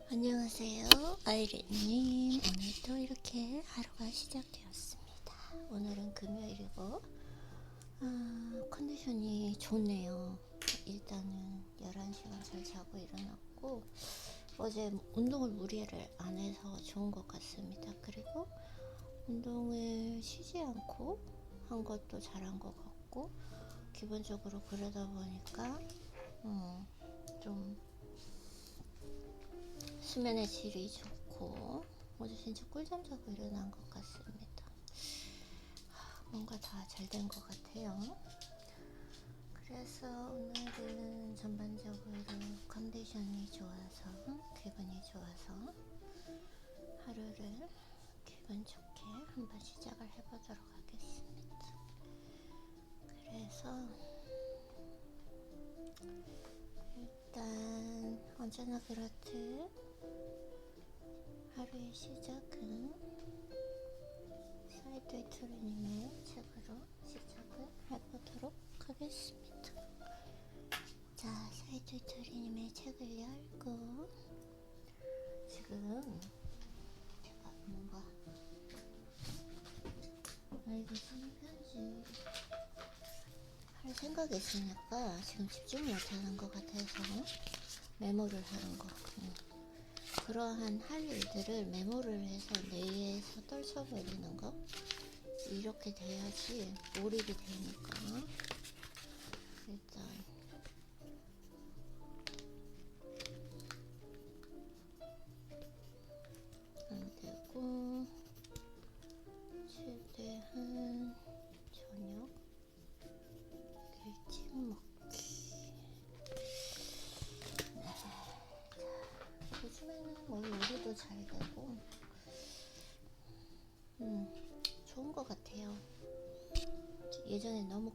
안녕하세요, 아이린님. 오늘도 이렇게 하루가 시작되었습니다. 오늘은 금요일이고 컨디션이 좋네요. 일단은 11시간 잘 자고 일어났고, 어제 운동을 무리를 안 해서 좋은 것 같습니다. 그리고 운동을 쉬지 않고 한 것도 잘한 것 같고, 기본적으로 그러다 보니까 좀 수면의 질이 좋고, 어제 진짜 꿀잠 자고 일어난 것 같습니다. 뭔가 다 잘 된 것 같아요. 그래서 오늘은 전반적으로 컨디션이 좋아서, 기분이 좋아서 하루를 기분 좋게 한번 시작을 해보도록 하겠습니다. 그래서 일단 언제나 그렇듯 하루의 시작은 사이토 이토리님의 책으로 시작을 해보도록 하겠습니다. 자, 사이토 이토리님의 책을 열고, 지금 제가 뭔가 알겠으면 편지 할 생각이 있으니까 지금 집중 못하는 것 같아서 메모를 하는 거. 그러한 할 일들을 메모를 해서 뇌에서 떨쳐버리는 거. 이렇게 돼야지 몰입이 되니까. 일단 안 되고, 최대한 저녁 일찍 먹기. 네. 요즘에는 뭐 요리도 잘 되고 좋은 것 같아요. 예전에 너무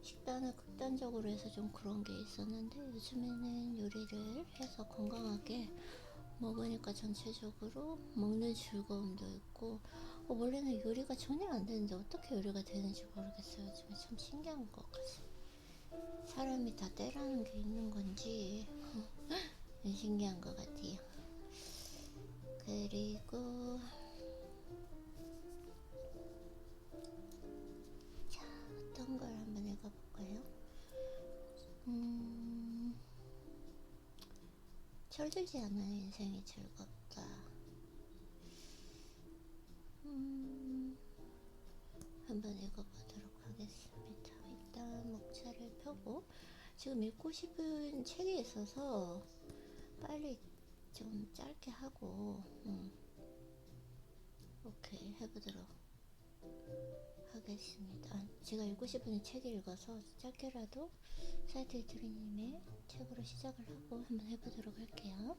식단을 극단적으로 해서 좀 그런 게 있었는데, 요즘에는 요리를 해서 건강하게 먹으니까 전체적으로 먹는 즐거움도 있고, 원래는 요리가 전혀 안 되는데 어떻게 요리가 되는지 모르겠어요. 요즘에 참 신기한 것 같아요. 사람이 다 때라는 게 있는 건지 신기한 것 같아요. 그리고 자, 어떤 걸 한번 읽어볼까요? 철들지 않아요. 인생이 즐겁다. 한번 읽어보도록 하겠습니다. 일단 목차를 펴고, 지금 읽고 싶은 책이 있어서 빨리 좀 짧게 하고 오케이 해보도록 하겠습니다. 제가 읽고 싶은 책을 읽어서 짧게라도 사이트 이트리님의 책으로 시작을 하고 한번 해보도록 할게요.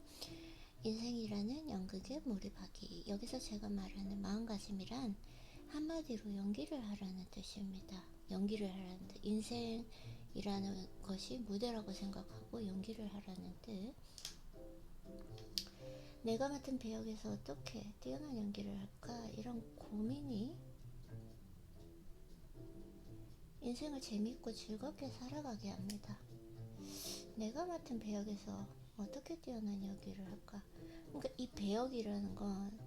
인생이라는 연극에 몰입하기. 여기서 제가 말하는 마음가짐이란 한마디로 연기를 하라는 뜻입니다. 연기를 하라는 뜻. 인생이라는 것이 무대라고 생각하고 연기를 하라는 뜻. 내가 맡은 배역에서 어떻게 뛰어난 연기를 할까? 이런 고민이 인생을 재밌고 즐겁게 살아가게 합니다. 내가 맡은 배역에서 어떻게 뛰어난 연기를 할까? 그러니까 이 배역이라는 건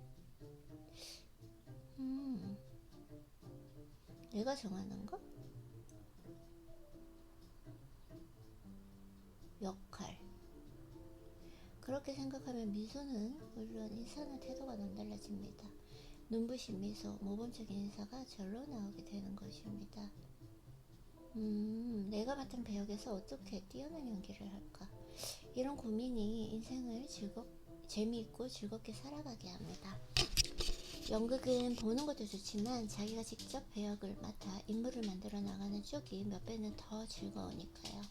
내가 정하는 거? 역할. 그렇게 생각하면 미소는 물론 인사나 태도가 남달라집니다. 눈부신 미소, 모범적인 인사가 절로 나오게 되는 것입니다. 내가 맡은 배역에서 어떻게 뛰어난 연기를 할까? 이런 고민이 인생을 재미있고 즐겁게 살아가게 합니다. 연극은 보는 것도 좋지만 자기가 직접 배역을 맡아 인물을 만들어 나가는 쪽이 몇 배는 더 즐거우니까요.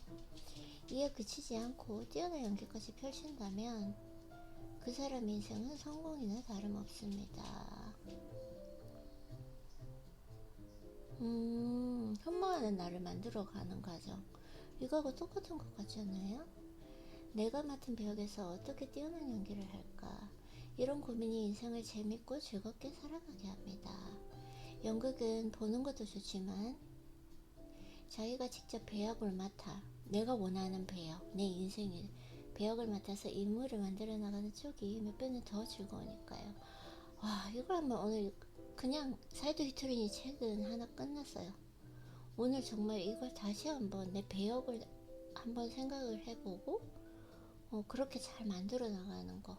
이에 그치지 않고 뛰어난 연기까지 펼친다면 그 사람 인생은 성공이나 다름없습니다. 현모하는 나를 만들어가는 과정. 이거하고 똑같은 것 같지 않아요? 내가 맡은 배역에서 어떻게 뛰어난 연기를 할까? 이런 고민이 인생을 재밌고 즐겁게 살아가게 합니다. 연극은 보는 것도 좋지만 자기가 직접 배역을 맡아 내가 원하는 배역, 내 인생을 배역을 맡아서 인물을 만들어 나가는 쪽이 몇 배는 더 즐거우니까요. 와, 이걸 한번 오늘 그냥 사이드 히트리니 책은 하나 끝났어요. 오늘 정말 이걸 다시 한번 내 배역을 한번 생각을 해보고 그렇게 잘 만들어 나가는 거,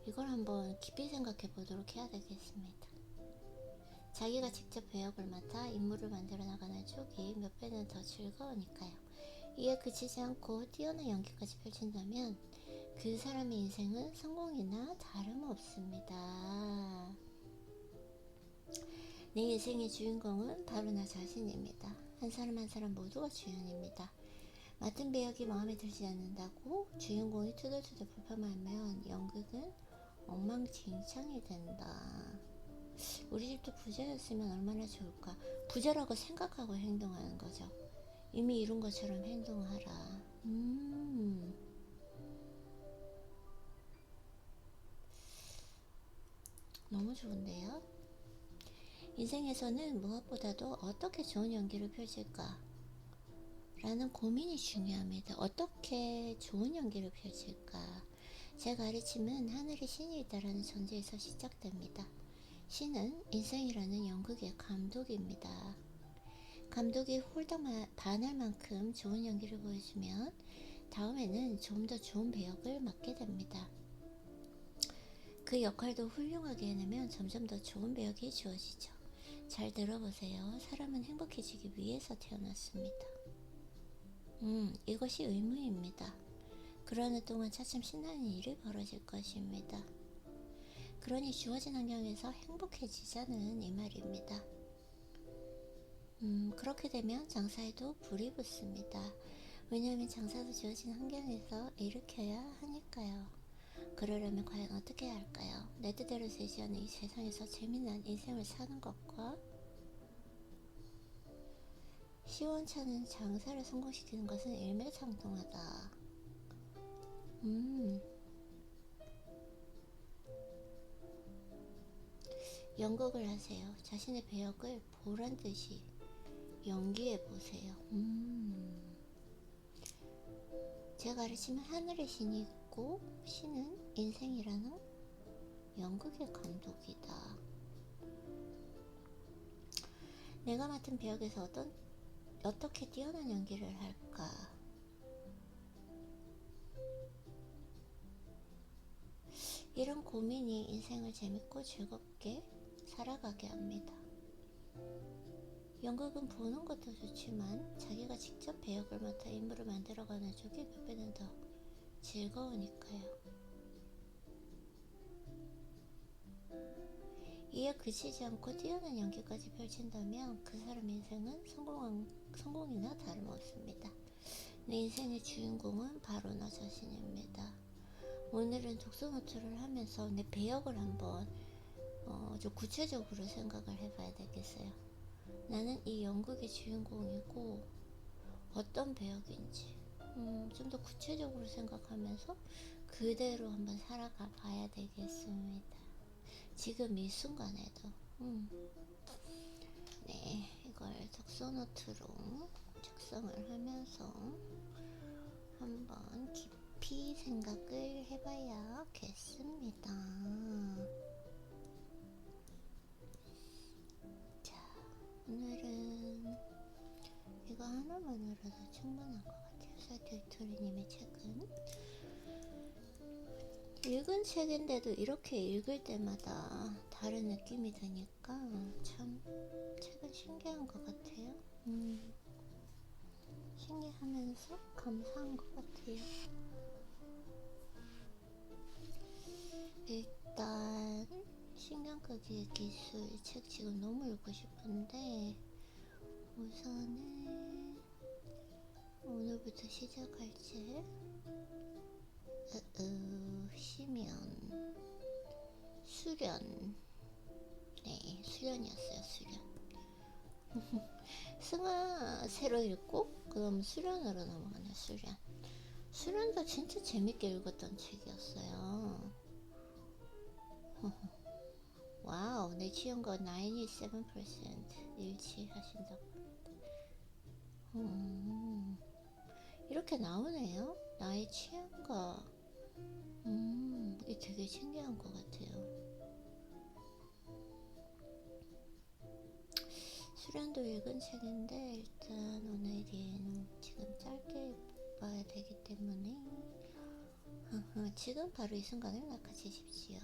이걸 한번 깊이 생각해 보도록 해야 되겠습니다. 자기가 직접 배역을 맡아 인물을 만들어 나가는 쪽이 몇 배는 더 즐거우니까요. 이에 그치지 않고 뛰어난 연기까지 펼친다면 그 사람의 인생은 성공이나 다름없습니다. 내 인생의 주인공은 바로 나 자신입니다. 한 사람 한 사람 모두가 주연입니다. 맡은 배역이 마음에 들지 않는다고 주인공이 투덜투덜 불평하면 연극은 엉망진창이 된다. 우리 집도 부자였으면 얼마나 좋을까. 부자라고 생각하고 행동하는 거죠. 이미 이룬 것처럼 행동하라. 너무 좋은데요? 인생에서는 무엇보다도 어떻게 좋은 연기를 펼칠까 라는 고민이 중요합니다. 어떻게 좋은 연기를 펼칠까. 제 가르침은 하늘에 신이 있다라는 전제에서 시작됩니다. 신은 인생이라는 연극의 감독입니다. 감독이 홀딱 반할 만큼 좋은 연기를 보여주면 다음에는 좀 더 좋은 배역을 맡게 됩니다. 그 역할도 훌륭하게 해내면 점점 더 좋은 배역이 주어지죠. 잘 들어보세요. 사람은 행복해지기 위해서 태어났습니다. 이것이 의무입니다. 그러는 동안 차츰 신나는 일이 벌어질 것입니다. 그러니 주어진 환경에서 행복해지자는 이 말입니다. 그렇게 되면 장사에도 불이 붙습니다. 왜냐하면 장사도 주어진 환경에서 일으켜야 하니까요. 그러려면 과연 어떻게 해야 할까요? 내 뜻대로 되지 않는 이 세상에서 재미난 인생을 사는 것과 시원찮은 장사를 성공시키는 것은 일맥상통하다. 연극을 하세요. 자신의 배역을 보란 듯이 연기해 보세요. 제가 가르치면 하늘의 신이 있고 신은 인생이라는 연극의 감독이다. 내가 맡은 배역에서 어떻게 뛰어난 연기를 할까? 이런 고민이 인생을 재밌고 즐겁게 살아가게 합니다. 연극은 보는 것도 좋지만 자기가 직접 배역을 맡아 인물을 만들어가는 쪽이 몇 배는 더 즐거우니까요. 이에 그치지 않고 뛰어난 연기까지 펼친다면 그 사람 인생은 성공이나 다름없습니다. 내 인생의 주인공은 바로 나 자신입니다. 오늘은 독서노트를 하면서 내 배역을 한번 좀 구체적으로 생각을 해봐야 되겠어요. 나는 이 연극의 주인공이고 어떤 배역인지 좀 더 구체적으로 생각하면서 그대로 한번 살아가 봐야 되겠습니다. 지금 이 순간에도 네, 이걸 독서노트로 작성을 하면서 한번 깊이 생각을 해봐야겠습니다. 자, 오늘은 이거 하나만으로도 충분한 것 같아요. 사이토리님의 책은 읽은 책인데도 이렇게 읽을 때마다 다른 느낌이 드니까 참 책은 신기한 것 같아요. 신기하면서 감사한 것 같아요. 일단 신경끄기 기술 책 지금 너무 읽고 싶은데 우선은 오늘부터 시작할 책 시면 수련. 네, 수련이었어요. 수련. 승아 새로 읽고 그럼 수련으로 넘어가네요. 수련도 진짜 재밌게 읽었던 책이었어요. 와우, 내 취향과 97% 일치하신다고. 이렇게 나오네요. 나의 취향과 이게 되게 신기한 것 같아요. 수련도 읽은 책인데 일단 오늘은 지금 짧게 봐야 되기 때문에 지금 바로 이 순간을 낚아채십시오.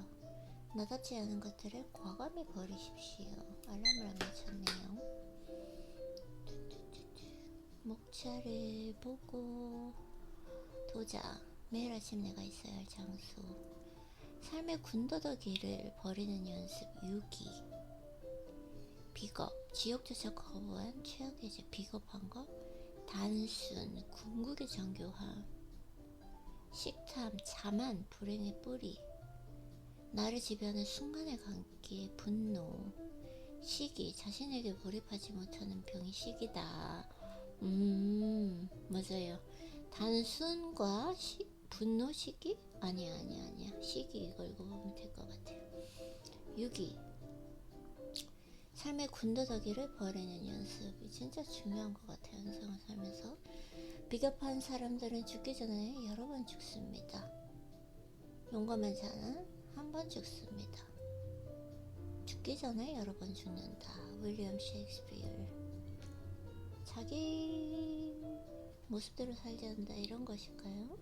나답지 않은 것들을 과감히 버리십시오. 알람을 안 맞췄네요. 목차를 보고 도자. 매일 아침 내가 있어야 할 장소. 삶의 군더더기를 버리는 연습. 유기. 비겁. 지옥조차 거부한 최악의 죄. 비겁한 것. 단순. 궁극의 정교함. 식탐. 자만. 불행의 뿌리. 나를 지배하는 순간의 감기. 분노. 시기. 자신에게 몰입하지 못하는 병이 시기다. 맞아요. 단순과 분노, 시기? 아니야. 시기 이거 읽어보면 될 것 같아요. 유기. 삶의 군더더기를 버리는 연습이 진짜 중요한 것 같아요. 인생을 살면서. 비겁한 사람들은 죽기 전에 여러 번 죽습니다. 용감한 자는 한 번 죽습니다. 죽기 전에 여러 번 죽는다. 윌리엄 셰익스피어. 자기 모습대로 살지 않는다 이런 것일까요?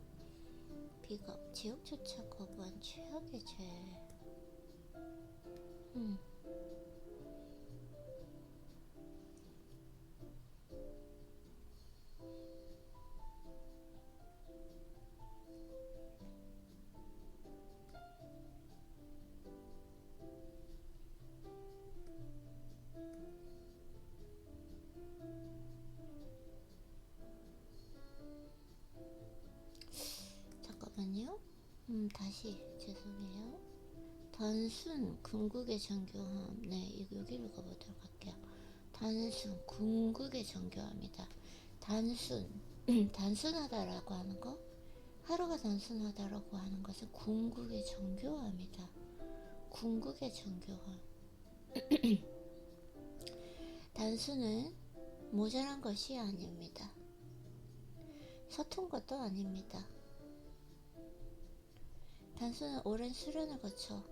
비겁. 지옥조차 거부한 최악의 죄. 잠깐만요. 다시 죄송해요. 단순 궁극의 정교함. 네, 이거 여기 읽어보도록 할게요. 단순 궁극의 정교함이다. 단순하다라고 하는 거, 하루가 단순하다라고 하는 것은 궁극의 정교함이다. 궁극의 정교함. 단순은 모자란 것이 아닙니다. 서툰 것도 아닙니다. 단순은 오랜 수련을 거쳐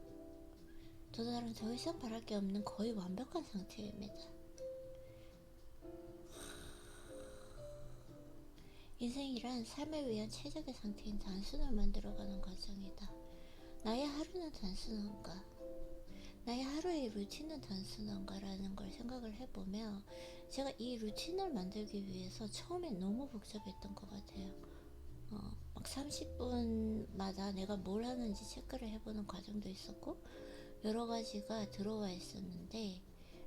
도달한 더 이상 바랄 게 없는 거의 완벽한 상태입니다. 인생이란 삶을 위한 최적의 상태인 단순을 만들어가는 과정이다. 나의 하루는 단순한가? 나의 하루의 루틴은 단순한가? 라는 걸 생각을 해보면 제가 이 루틴을 만들기 위해서 처음엔 너무 복잡했던 것 같아요. 막 30분마다 내가 뭘 하는지 체크를 해보는 과정도 있었고 여러 가지가 들어와 있었는데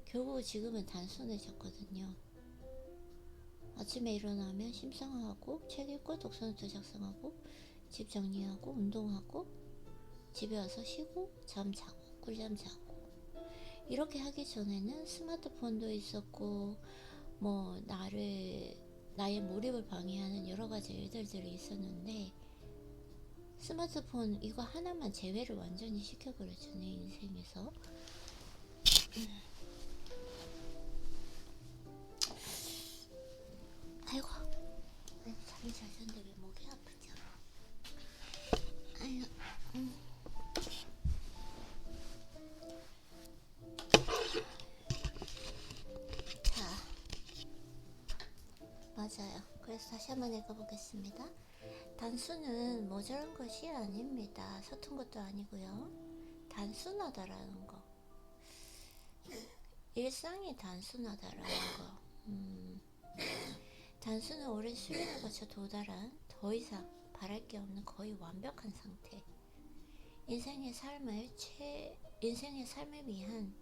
결국 지금은 단순해졌거든요. 아침에 일어나면 심상하고 책 읽고 독서노트 작성하고 집 정리하고 운동하고 집에 와서 쉬고 잠 자고 꿀잠 자고 이렇게 하기 전에는 스마트폰도 있었고 뭐 나의 몰입을 방해하는 여러 가지 일들이 있었는데 스마트폰 이거 하나만 제외를 완전히 시켜버렸죠. 내 인생에서. 아이고 잠이 잘 잤는데 왜 목이 아프죠? 아유, 자, 맞아요. 그래서 다시 한번 읽어보겠습니다. 단순은 모자란 것이 아닙니다. 서툰 것도 아니고요. 단순하다라는 거. 일상이 단순하다라는 거. 단순은 오랜 수련을 거쳐 도달한 더 이상 바랄 게 없는 거의 완벽한 상태. 인생의 삶을 위한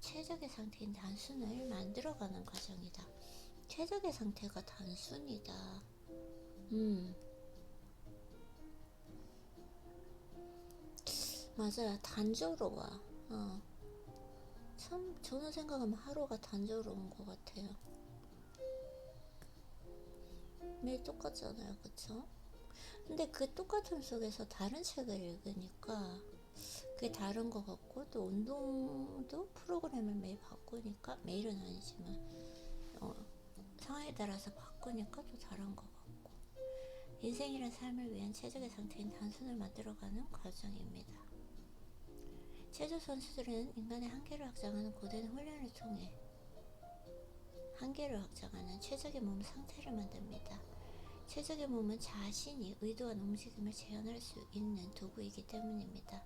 최적의 상태인 단순을 만들어가는 과정이다. 최적의 상태가 단순이다. 맞아요. 단조로워. 참 저는 생각하면 하루가 단조로운 것 같아요. 매일 똑같잖아요, 그쵸? 근데 그 똑같은 속에서 다른 책을 읽으니까 그게 다른 것 같고 또 운동도 프로그램을 매일 바꾸니까 매일은 아니지만 상황에 따라서 바꾸니까 또 다른 것 같고 인생이란 삶을 위한 최적의 상태인 단순을 만들어가는 과정입니다. 체조 선수들은 인간의 한계를 확장하는 고된 훈련을 통해 한계를 확장하는 최적의 몸 상태를 만듭니다. 최적의 몸은 자신이 의도한 움직임을 재현할 수 있는 도구이기 때문입니다.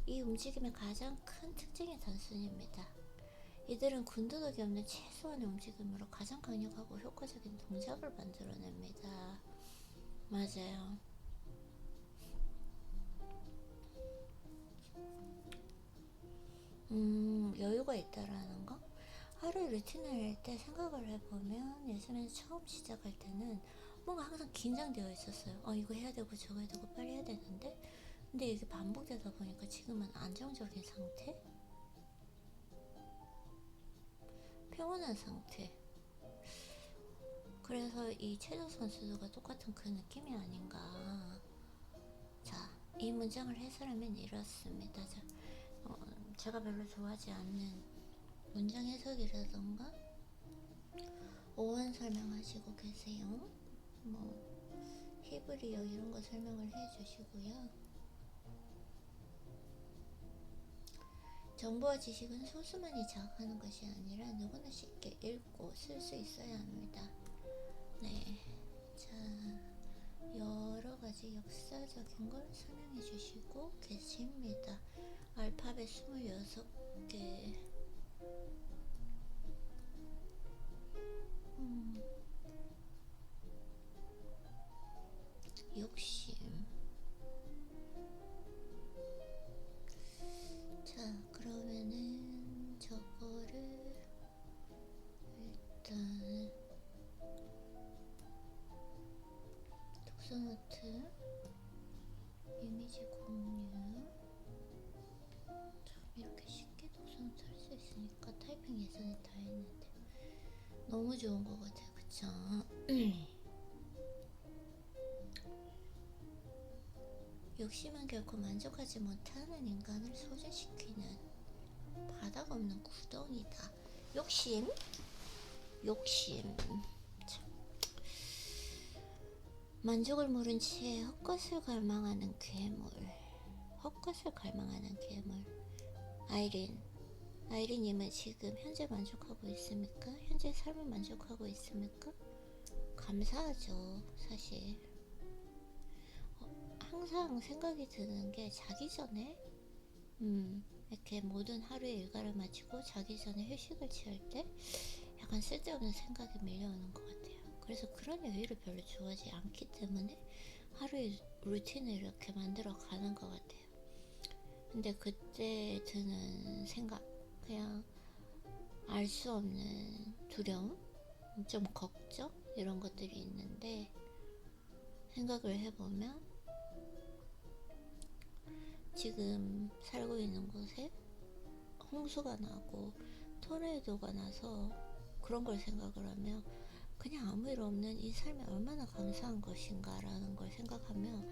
이 움직임의 가장 큰 특징이 단순입니다. 이들은 군더더기 없는 최소한의 움직임으로 가장 강력하고 효과적인 동작을 만들어냅니다. 맞아요. 여유가 있다라는 거? 하루 루틴을 할 때 생각을 해보면 예전에 처음 시작할 때는 뭔가 항상 긴장되어 있었어요. 이거 해야 되고 저거 해야 되고 빨리 해야 되는데, 근데 이게 반복되다 보니까 지금은 안정적인 상태? 평온한 상태. 그래서 이 체조 선수들과 똑같은 그 느낌이 아닌가. 자, 이 문장을 해설하면 이렇습니다. 제가 별로 좋아하지 않는 문장 해석이라던가 어원 설명하시고 계세요. 뭐 히브리어 이런 거 설명을 해주시고요. 정보와 지식은 소수만이 자각하는 것이 아니라 누구나 쉽게 읽고 쓸 수 있어야 합니다. 네, 자, 여러 가지 역사적인 걸 설명해 주시고 계십니다. 알파벳 26개. 욕심. 자, 그러면은 저거를 일단 독서노트 이미지 공유. 참 이렇게 쉽게 독서노트 할 수 있으니까 타이핑 예전에 다 했는데 너무 좋은 것 같아요. 그쵸? 욕심은 결코 만족하지 못하는 인간을 소진시키는 바닥 없는 구덩이다. 욕심. 만족을 모른 채 헛것을 갈망하는 괴물. 아이린님은 지금 현재 만족하고 있습니까? 현재 삶을 만족하고 있습니까? 감사하죠, 사실. 항상 생각이 드는 게 자기 전에 이렇게 모든 하루의 일과를 마치고 자기 전에 휴식을 취할 때 약간 쓸데없는 생각이 밀려오는 것 같아요. 그래서 그런 여유를 별로 좋아하지 않기 때문에 하루의 루틴을 이렇게 만들어 가는 것 같아요. 근데 그때 드는 생각, 그냥 알 수 없는 두려움, 좀 걱정 이런 것들이 있는데 생각을 해보면 지금 살고 있는 곳에 홍수가 나고 토네이도가 나서 그런 걸 생각을 하면 그냥 아무 일 없는 이 삶이 얼마나 감사한 것인가 라는 걸 생각하면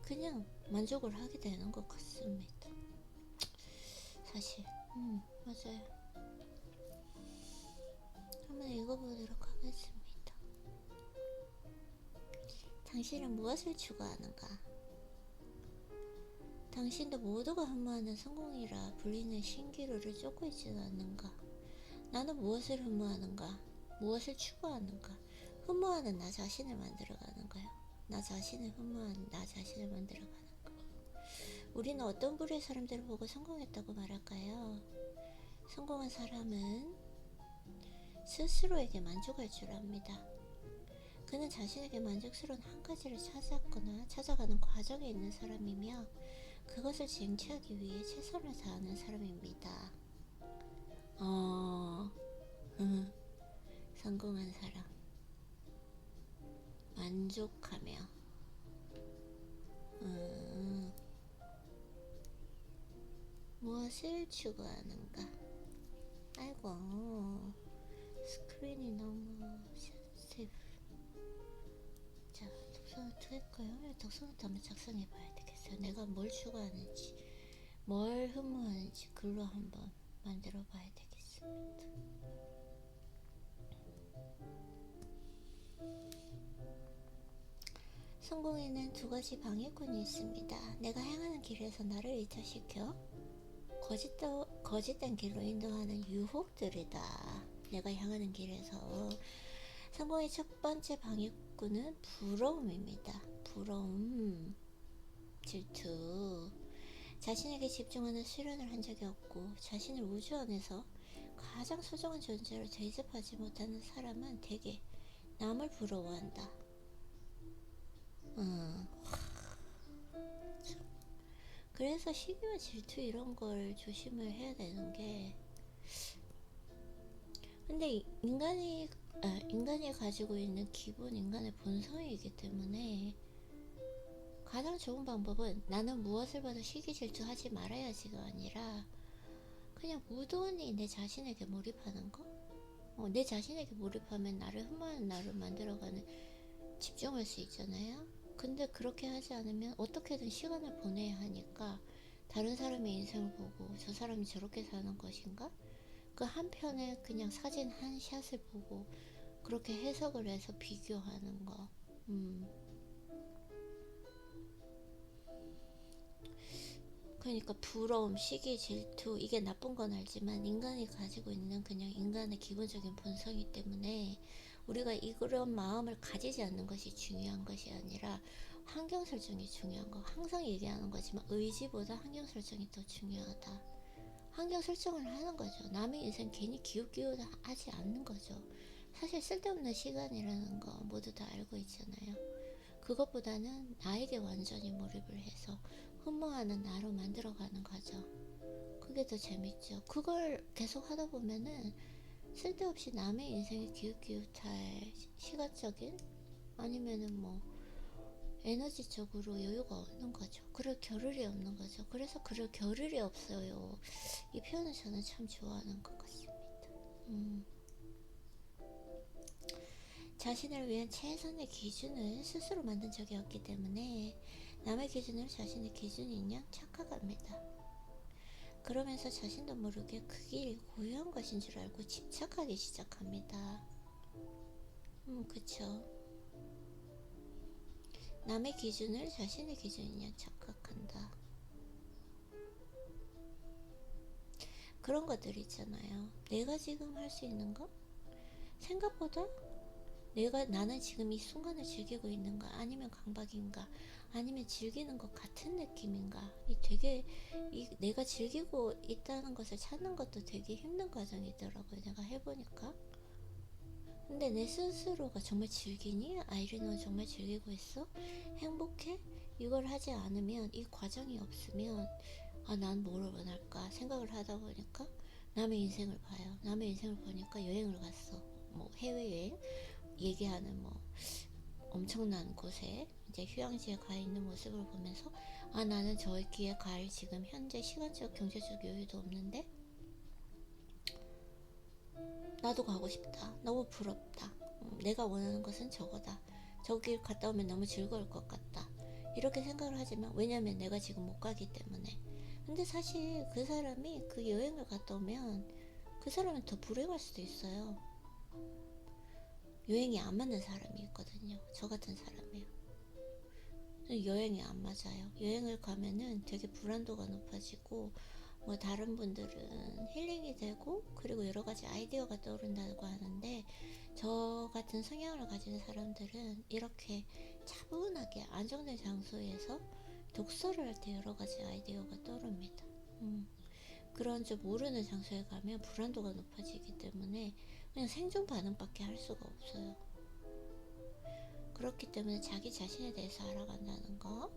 그냥 만족을 하게 되는 것 같습니다. 사실 맞아요. 한번 읽어보도록 하겠습니다. 당신은 무엇을 추구하는가? 당신도 모두가 흠모하는 성공이라 불리는 신기루를 쫓고 있지는 않는가? 나는 무엇을 흠모하는가? 무엇을 추구하는가? 흠모하는 나 자신을 만들어가는 거요. 나 자신을 흠모하는 나 자신을 만들어가는 거. 우리는 어떤 부류의 사람들을 보고 성공했다고 말할까요? 성공한 사람은 스스로에게 만족할 줄 압니다. 그는 자신에게 만족스러운 한 가지를 찾았거나 찾아가는 과정에 있는 사람이며 그것을 쟁취하기 위해 최선을 다하는 사람입니다. 성공한 사람, 만족하며 무엇을 추구하는가? 아이고, 스크린이 너무 센시티브. 자, 독서노트 할까요? 독서노트 한번 작성해 봐야 되겠어요. 내가 뭘 추구하는지, 뭘 흠모하는지 글로 한번 만들어 봐야 되겠습니다. 성공에는 두 가지 방해꾼이 있습니다. 내가 향하는 길에서 나를 이탈시켜 거짓된 길로 인도하는 유혹들이다. 내가 향하는 길에서 성공의 첫 번째 방해꾼은 부러움입니다. 부러움, 질투. 자신에게 집중하는 수련을 한 적이 없고 자신을 우주 안에서 가장 소중한 존재로 대접하지 못하는 사람은 대개 남을 부러워한다. 그래서 시기와 질투 이런 걸 조심을 해야 되는 게, 근데 인간이 가지고 있는 기본 인간의 본성이기 때문에 가장 좋은 방법은 나는 무엇을 봐도 시기 질투하지 말아야지가 아니라 그냥 무던히 내 자신에게 몰입하는 거. 내 자신에게 몰입하면 나를 흠모하는 나를 만들어가는, 집중할 수 있잖아요. 근데 그렇게 하지 않으면 어떻게든 시간을 보내야 하니까 다른 사람의 인생을 보고 저 사람이 저렇게 사는 것인가? 그 한편에 그냥 사진 한 샷을 보고 그렇게 해석을 해서 비교하는 거. 그러니까 부러움, 시기, 질투, 이게 나쁜 건 알지만 인간이 가지고 있는 그냥 인간의 기본적인 본성이기 때문에 우리가 이런 마음을 가지지 않는 것이 중요한 것이 아니라 환경 설정이 중요한 거. 항상 얘기하는 거지만 의지보다 환경 설정이 더 중요하다. 환경 설정을 하는 거죠. 남의 인생 괜히 기웃기웃하지 않는 거죠. 사실 쓸데없는 시간이라는 거 모두 다 알고 있잖아요. 그것보다는 나에게 완전히 몰입을 해서 흠모하는 나로 만들어가는 과정. 그게 더 재밌죠. 그걸 계속 하다 보면은 쓸데없이 남의 인생에 기웃기웃할 시간적인 아니면은 뭐 에너지적으로 여유가 없는 거죠. 그럴 겨를이 없는 거죠. 그래서 그럴 겨를이 없어요. 이 표현을 저는 참 좋아하는 것 같습니다. 자신을 위한 최선의 기준을 스스로 만든 적이 없기 때문에 남의 기준을 자신의 기준인 양 착각합니다. 그러면서 자신도 모르게 그 길이 고유한 것인 줄 알고 집착하기 시작합니다. 그쵸. 남의 기준을 자신의 기준인 양 착각한다. 그런 것들 있잖아요. 내가 지금 할 수 있는 거? 생각보다 나는 지금 이 순간을 즐기고 있는가? 아니면 강박인가? 아니면 즐기는 것 같은 느낌인가? 내가 즐기고 있다는 것을 찾는 것도 되게 힘든 과정이더라고요. 내가 해보니까. 근데 내 스스로가 정말 즐기니? 아이린 너 정말 즐기고 있어? 행복해? 이걸 하지 않으면, 이 과정이 없으면 난 뭘 원할까 생각을 하다 보니까 남의 인생을 봐요. 남의 인생을 보니까 여행을 갔어. 뭐 해외여행 얘기하는 뭐 엄청난 곳에 이제 휴양지에 가 있는 모습을 보면서 나는 저기에 갈 지금 현재 시간적 경제적 여유도 없는데 나도 가고 싶다. 너무 부럽다. 내가 원하는 것은 저거다. 저길 갔다 오면 너무 즐거울 것 같다. 이렇게 생각을 하지만, 왜냐면 내가 지금 못 가기 때문에. 근데 사실 그 사람이 그 여행을 갔다 오면 그 사람은 더 불행할 수도 있어요. 여행이 안 맞는 사람이 있거든요. 저 같은 사람이요. 여행이 안 맞아요. 여행을 가면은 되게 불안도가 높아지고 뭐 다른 분들은 힐링이 되고 그리고 여러 가지 아이디어가 떠오른다고 하는데, 저 같은 성향을 가진 사람들은 이렇게 차분하게 안정된 장소에서 독서를 할 때 여러 가지 아이디어가 떠오릅니다. 그런 좀 모르는 장소에 가면 불안도가 높아지기 때문에 그냥 생존 반응밖에 할 수가 없어요. 그렇기 때문에 자기 자신에 대해서 알아간다는 거,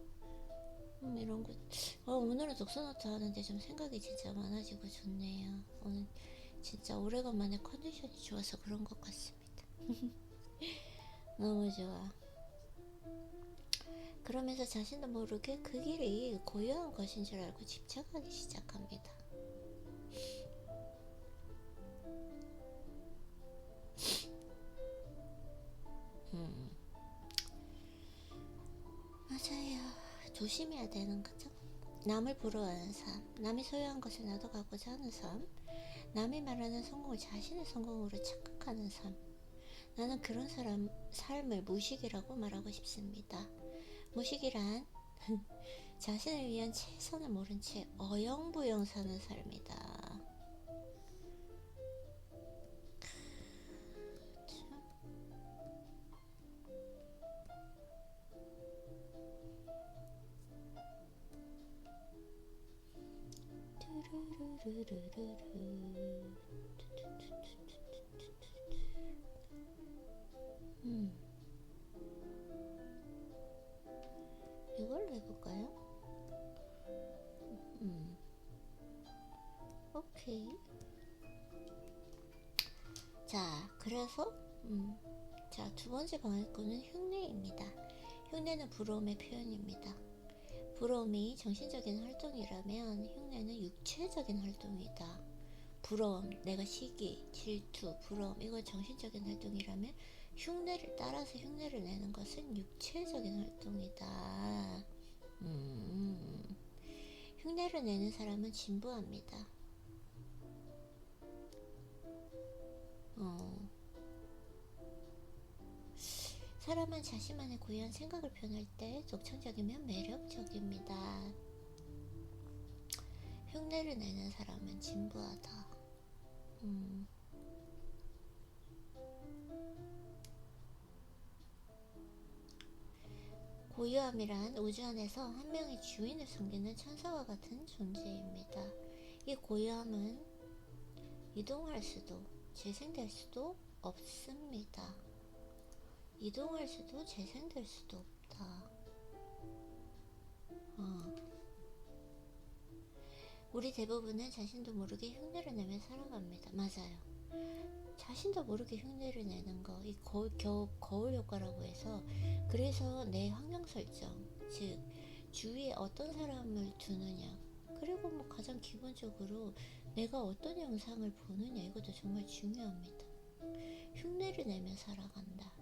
이런 거. 오늘은 독서노트 하는데 좀 생각이 진짜 많아지고 좋네요. 오늘 진짜 오래간만에 컨디션이 좋아서 그런 것 같습니다. 너무 좋아. 그러면서 자신도 모르게 그 길이 고유한 것인 줄 알고 집착하기 시작합니다. 맞아요. 조심해야 되는 거죠. 남을 부러워하는 삶, 남이 소유한 것을 나도 가고자 하는 삶, 남이 말하는 성공을 자신의 성공으로 착각하는 삶. 나는 그런 삶을 무식이라고 말하고 싶습니다. 무식이란 자신을 위한 최선을 모른 채 어영부영 사는 삶이다. 참. 이걸로 해볼까요? 오케이. 자, 그래서 자, 두 번째 방해꾼은 흉내입니다. 흉내는 부러움의 표현입니다. 부러움이 정신적인 활동이라면 흉내는 육체적인 활동이다. 부러움, 내가 시기, 질투, 부러움, 이건 정신적인 활동이라면 흉내를 따라서 흉내를 내는 것은 육체적인 활동이다. 흉내를 내는 사람은 진부합니다. 사람은 자신만의 고유한 생각을 표현할 때 독창적이면 매력적입니다. 흉내를 내는 사람은 진부하다. 고유함이란 우주 안에서 한 명의 주인을 섬기는 천사와 같은 존재입니다. 이 고유함은 이동할 수도 재생될 수도 없습니다. 이동할 수도 재생될 수도 없다. 우리 대부분은 자신도 모르게 흉내를 내며 살아갑니다. 맞아요. 자신도 모르게 흉내를 내는 거, 이 거울 효과라고 해서, 그래서 내 환경 설정, 즉 주위에 어떤 사람을 두느냐, 그리고 뭐 가장 기본적으로 내가 어떤 영상을 보느냐, 이것도 정말 중요합니다. 흉내를 내며 살아간다.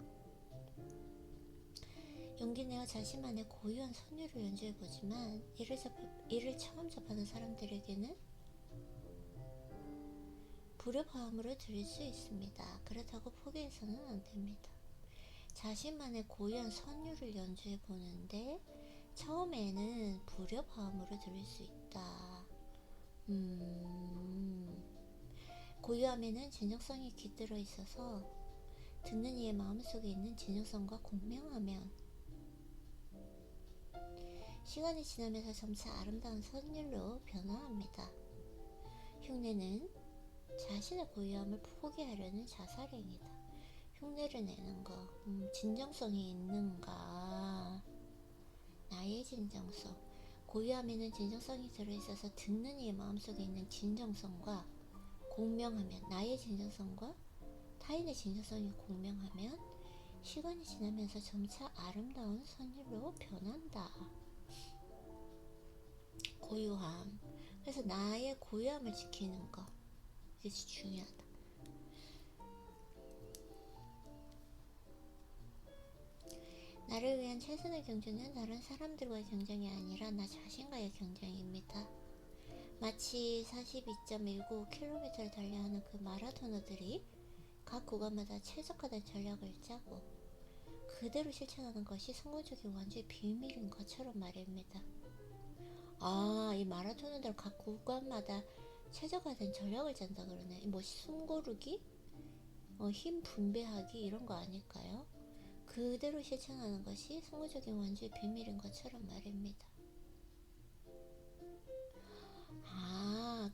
용기내어 자신만의 고유한 선율을 연주해보지만 이를 처음 접하는 사람들에게는 불협화음으로 들릴 수 있습니다. 그렇다고 포기해서는 안됩니다. 자신만의 고유한 선율을 연주해보는데 처음에는 불협화음으로 들릴 수 있다. 고유함에는 진정성이 깃들어 있어서 듣는 이의 마음속에 있는 진정성과 공명하면 시간이 지나면서 점차 아름다운 선율로 변화합니다. 흉내는 자신의 고유함을 포기하려는 자살행위다. 흉내를 내는 거, 진정성이 있는가? 나의 진정성. 고유함에는 진정성이 들어있어서 듣는 이의 마음속에 있는 진정성과 공명하면, 나의 진정성과 타인의 진정성이 공명하면 시간이 지나면서 점차 아름다운 선율로 변한다. 고유함. 그래서 나의 고유함을 지키는 거, 이게 중요하다. 나를 위한 최선의 경주는 다른 사람들과의 경쟁이 아니라 나 자신과의 경쟁입니다. 마치 42.195km를 달려야 하는 그 마라토너들이 각 구간마다 최적화된 전략을 짜고 그대로 실천하는 것이 성공적인 완주의 비밀인 것처럼 말입니다. 이 마라토너들 각 구간마다 최적화된 전략을 짠다 그러네. 뭐 숨고르기? 힘 분배하기 이런 거 아닐까요? 그대로 실천하는 것이 성공적인 완주의 비밀인 것처럼 말입니다.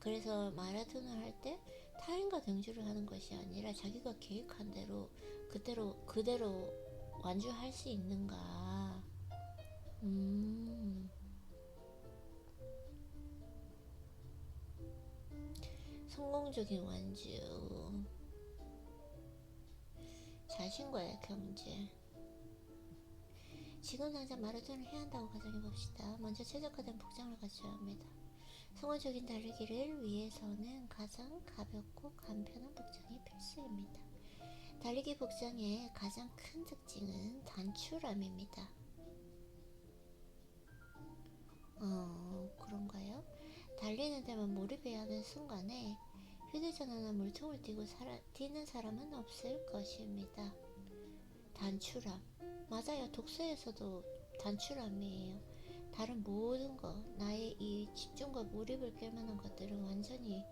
그래서 마라톤을 할 때 타인과 경주를 하는 것이 아니라 자기가 계획한 대로 그대로 완주할 수 있는가. 성공적인 완주. 자신과의 경제. 지금 당장 마라톤을 해야 한다고 가정해봅시다. 먼저 최적화된 복장을 갖춰야 합니다. 성공적인 달리기를 위해서는 가장 가볍고 간편한 복장이 필수입니다. 달리기 복장의 가장 큰 특징은 단출함입니다. 그런가요? 달리는 데만 몰입해야 하는 순간에 휴대전화나 물통을 뛰는 사람은 없을 것입니다. 단출함. 맞아요. 독서에서도 단출함이에요. 다른 모든 거, 나의 이 집중과 몰입을 깰 만한 것들은 완전히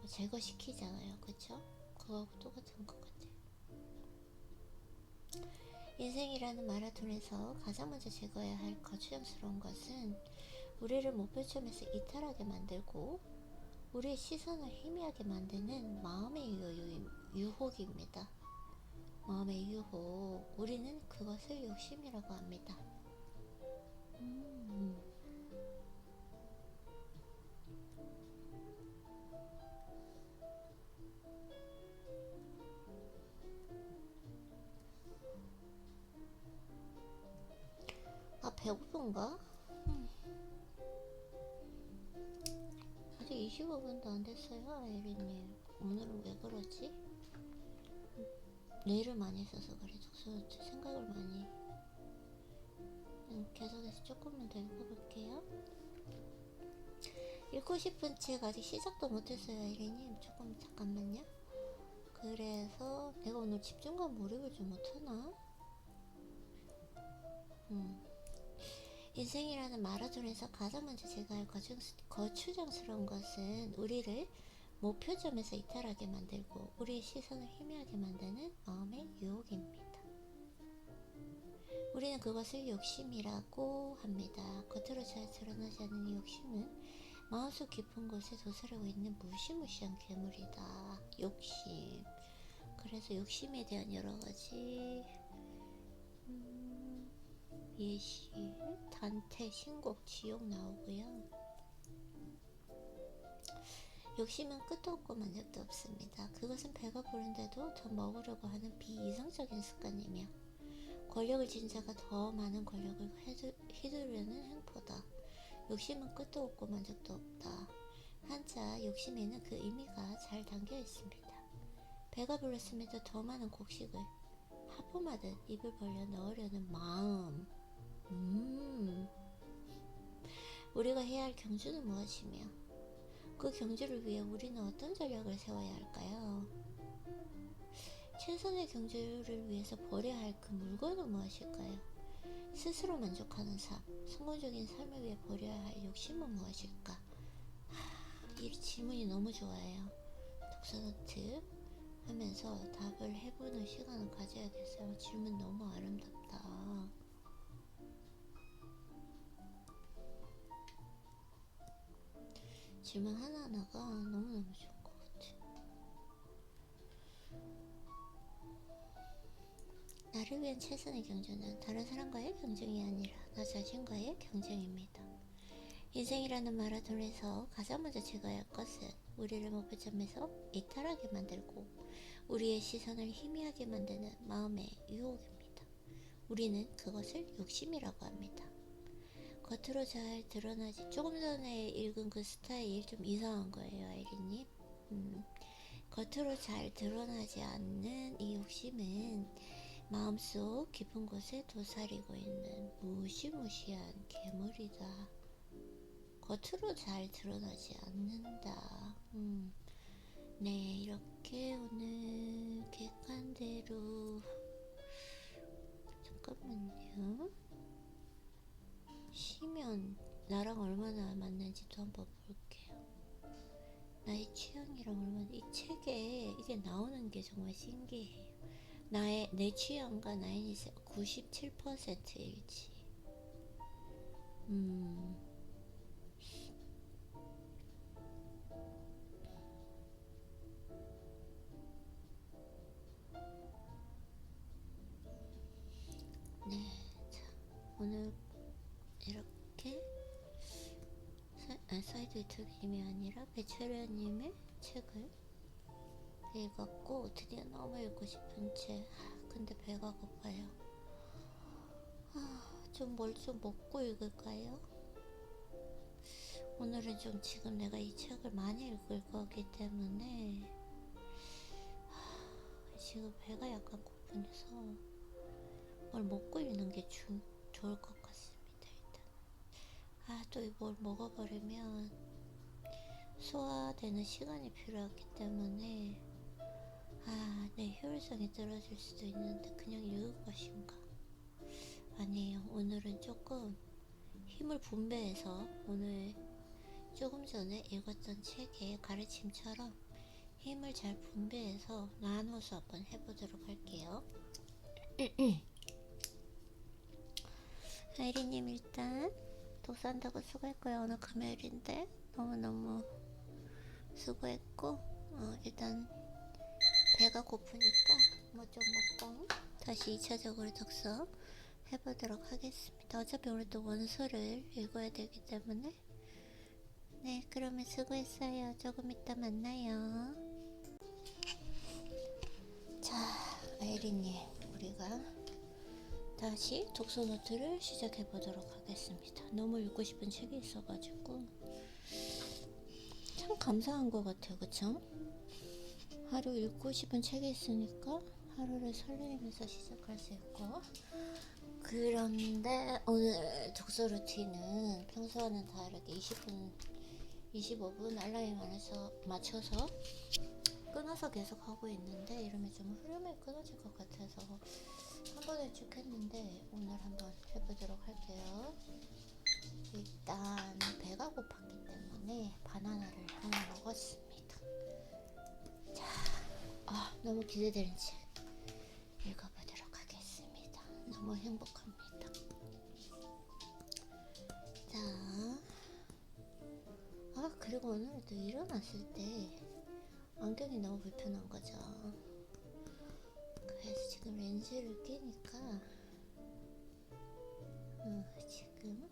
제거시키잖아요. 그쵸? 그거하고 똑같은 것 같아요. 인생이라는 마라톤에서 가장 먼저 제거해야 할 거추장스러운 것은 우리를 목표점에서 이탈하게 만들고 우리의 시선을 희미하게 만드는 마음의 유혹입니다. 마음의 유혹. 우리는 그것을 욕심이라고 합니다. 아, 배고픈가? 아직 25분도 안 됐어요, 아이린님. 오늘은 왜 그러지? 뇌를 많이 써서 그래. 독서노트 생각을 많이. 계속해서 조금만 더 읽어볼게요. 읽고 싶은 책 아직 시작도 못했어요, 아이린님. 조금 잠깐만요. 그래서 내가 오늘 집중과 몰입을 좀 못하나? 인생이라는 마라톤에서 가장 먼저 제가 할 거추장스러운 것은 우리를 목표점에서 이탈하게 만들고 우리의 시선을 희미하게 만드는 마음의 유혹입니다. 우리는 그것을 욕심이라고 합니다. 겉으로 잘 드러나지 않는 이 욕심은 마음속 깊은 곳에 도사리고 있는 무시무시한 괴물이다. 욕심. 그래서 욕심에 대한 여러가지 예시, 단테, 신곡, 지옥 나오고요. 욕심은 끝도 없고 만족도 없습니다. 그것은 배가 부른데도 더 먹으려고 하는 비이성적인 습관이며 권력을 쥔 자가 더 많은 권력을 휘두르는 행포다. 욕심은 끝도 없고 만족도 없다. 한자 욕심에는 그 의미가 잘 담겨 있습니다. 배가 불렀음에도 더 많은 곡식을 하품하듯 입을 벌려 넣으려는 마음. 우리가 해야 할 경주는 무엇이며 그 경주를 위해 우리는 어떤 전략을 세워야 할까요? 최선의 경주를 위해서 버려야 할 그 물건은 무엇일까요? 스스로 만족하는 삶, 성공적인 삶을 위해 버려야 할 욕심은 무엇일까? 이 질문이 너무 좋아요. 독서노트 하면서 답을 해보는 시간을 가져야겠어요. 질문 너무 아름답다. 질문 하나하나가 너무너무 좋은 것 같아. 나를 위한 최선의 경주는 다른 사람과의 경쟁이 아니라 나 자신과의 경쟁입니다. 인생이라는 마라톤에서 가장 먼저 제거해야 할 것은 우리를 목표점에서 이탈하게 만들고 우리의 시선을 희미하게 만드는 마음의 유혹입니다. 우리는 그것을 욕심이라고 합니다. 겉으로 잘 드러나지, 조금 전에 읽은 그 스타일 좀 이상한 거예요, 아이린님. 겉으로 잘 드러나지 않는 이 욕심은 마음속 깊은 곳에 도사리고 있는 무시무시한 괴물이다. 겉으로 잘 드러나지 않는다. 네, 이렇게 오늘 객관대로 잠깐만요. 쉬면 나랑 얼마나 맞는지도 한번 볼게요. 나의 취향이랑 얼마나, 이 책에 이게 나오는 게 정말 신기해요. 내 취향과 나의 97% 일치. 네, 자, 오늘 이렇게 사이드 이토기님이 아니라 배철현님의 책을 읽었고 드디어 너무 읽고 싶은 책. 근데 배가 고파요. 좀 뭘 좀 먹고 읽을까요? 오늘은 좀 지금 내가 이 책을 많이 읽을 거기 때문에 지금 배가 약간 고프서 뭘 먹고 읽는 게 좋을 것 같습니다. 일단 또 뭘 먹어버리면 소화되는 시간이 필요하기 때문에 내 효율성이 떨어질 수도 있는데 그냥 읽을 것인가. 아니에요. 오늘은 조금 힘을 분배해서 오늘 조금 전에 읽었던 책의 가르침처럼 힘을 잘 분배해서 나눠서 한번 해보도록 할게요. 아이리님 일단 독서한다고 수고했고요. 오늘 금요일인데 너무너무 수고했고 일단 배가 고프니까 뭐 좀 먹고 다시 2차적으로 독서 해보도록 하겠습니다. 어차피 오늘 또 원서를 읽어야 되기 때문에 네, 그러면 수고했어요. 조금 이따 만나요. 자, 아이리님, 우리가 다시 독서 노트를 시작해 보도록 하겠습니다. 너무 읽고 싶은 책이 있어가지고 참 감사한 것 같아요. 그쵸? 하루 읽고 싶은 책이 있으니까 하루를 설레면서 시작할 수 있고, 그런데 오늘 독서 루틴은 평소와는 다르게 20분, 25분 알람이 맞춰서 끊어서 계속 하고 있는데 이러면 좀 흐름이 끊어질 것 같아서 한 번에 쭉 했는데 오늘 한번 해보도록 할게요. 일단 배가 고팠기 때문에 바나나를 하나 먹었습니다. 자, 너무 기대되는 책 읽어보도록 하겠습니다. 너무 행복합니다. 자, 그리고 오늘도 일어났을 때 안경이 너무 불편한 거죠. 그래서 지금 렌즈를 끼니까 지금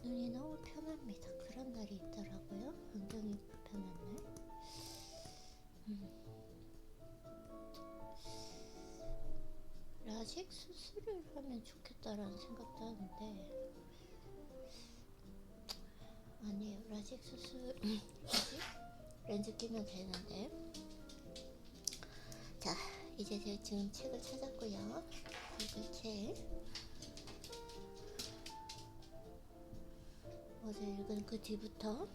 눈이 너무 편합니다. 그런 날이 있더라고요. 안경이 불편한 날. 라식 수술을 하면 좋겠다라는 생각도 하는데 아니에요. 라식 수술 렌즈 끼면 되는데. 자, 이제 제가 지금 책을 찾았고요. 읽을 책 어제 읽은 그 뒤부터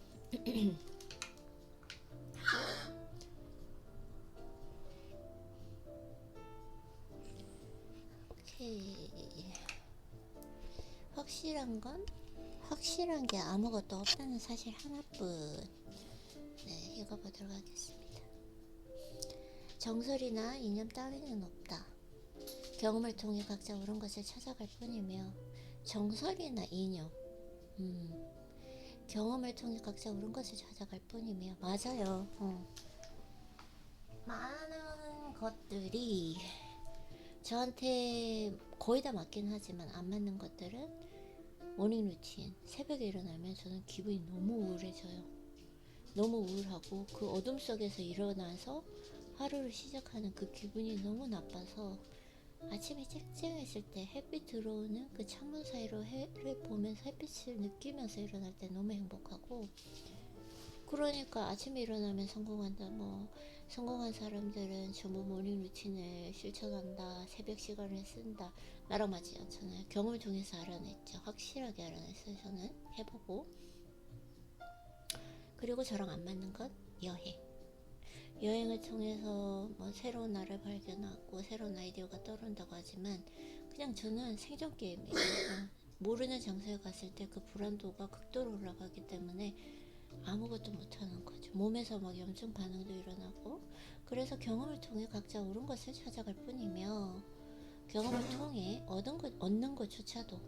오케이. 확실한 게 아무것도 없다는 사실 하나뿐. 네, 읽어보도록 하겠습니다. 정설이나 이념 따위는 없다. 경험을 통해 각자 옳은 것을 찾아갈 뿐이며 정설이나 이념 경험을 통해 각자 옳은 것을 찾아갈 뿐이며 맞아요. 많은 것들이 저한테 거의 다 맞긴 하지만 안 맞는 것들은 모닝 루틴 새벽에 일어나면 저는 기분이 너무 우울해져요. 너무 우울하고 그 어둠 속에서 일어나서 하루를 시작하는 그 기분이 너무 나빠서 아침에 쨍쨍했을 때 햇빛 들어오는 그 창문 사이로 해를 보면서 햇빛을 느끼면서 일어날 때 너무 행복하고, 그러니까 아침에 일어나면 성공한다, 성공한 사람들은 전부 모닝 루틴을 실천한다, 새벽 시간을 쓴다. 나랑 맞지 않잖아요. 경험을 통해서 알아냈죠. 확실하게 알아냈어요. 저는 해보고. 그리고 저랑 안 맞는 건 여행을 통해서 새로운 나를 발견하고 새로운 아이디어가 떠오른다고 하지만 그냥 저는 생존 게임이에요. 모르는 장소에 갔을 때 그 불안도가 극도로 올라가기 때문에 아무것도 못하는 거죠. 몸에서 염증 반응도 일어나고. 그래서 경험을 통해 각자 옳은 것을 찾아갈 뿐이며 경험을 통해 얻는 것조차도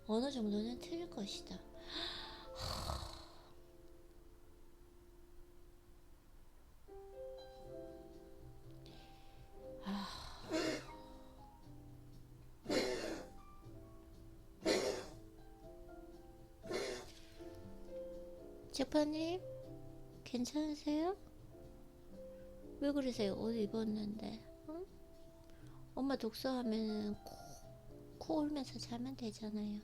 어느 정도는 틀릴 것이다. 재판님 괜찮으세요? 왜 그러세요? 옷 입었는데. 응? 엄마 독서하면 코 울면서 자면 되잖아요.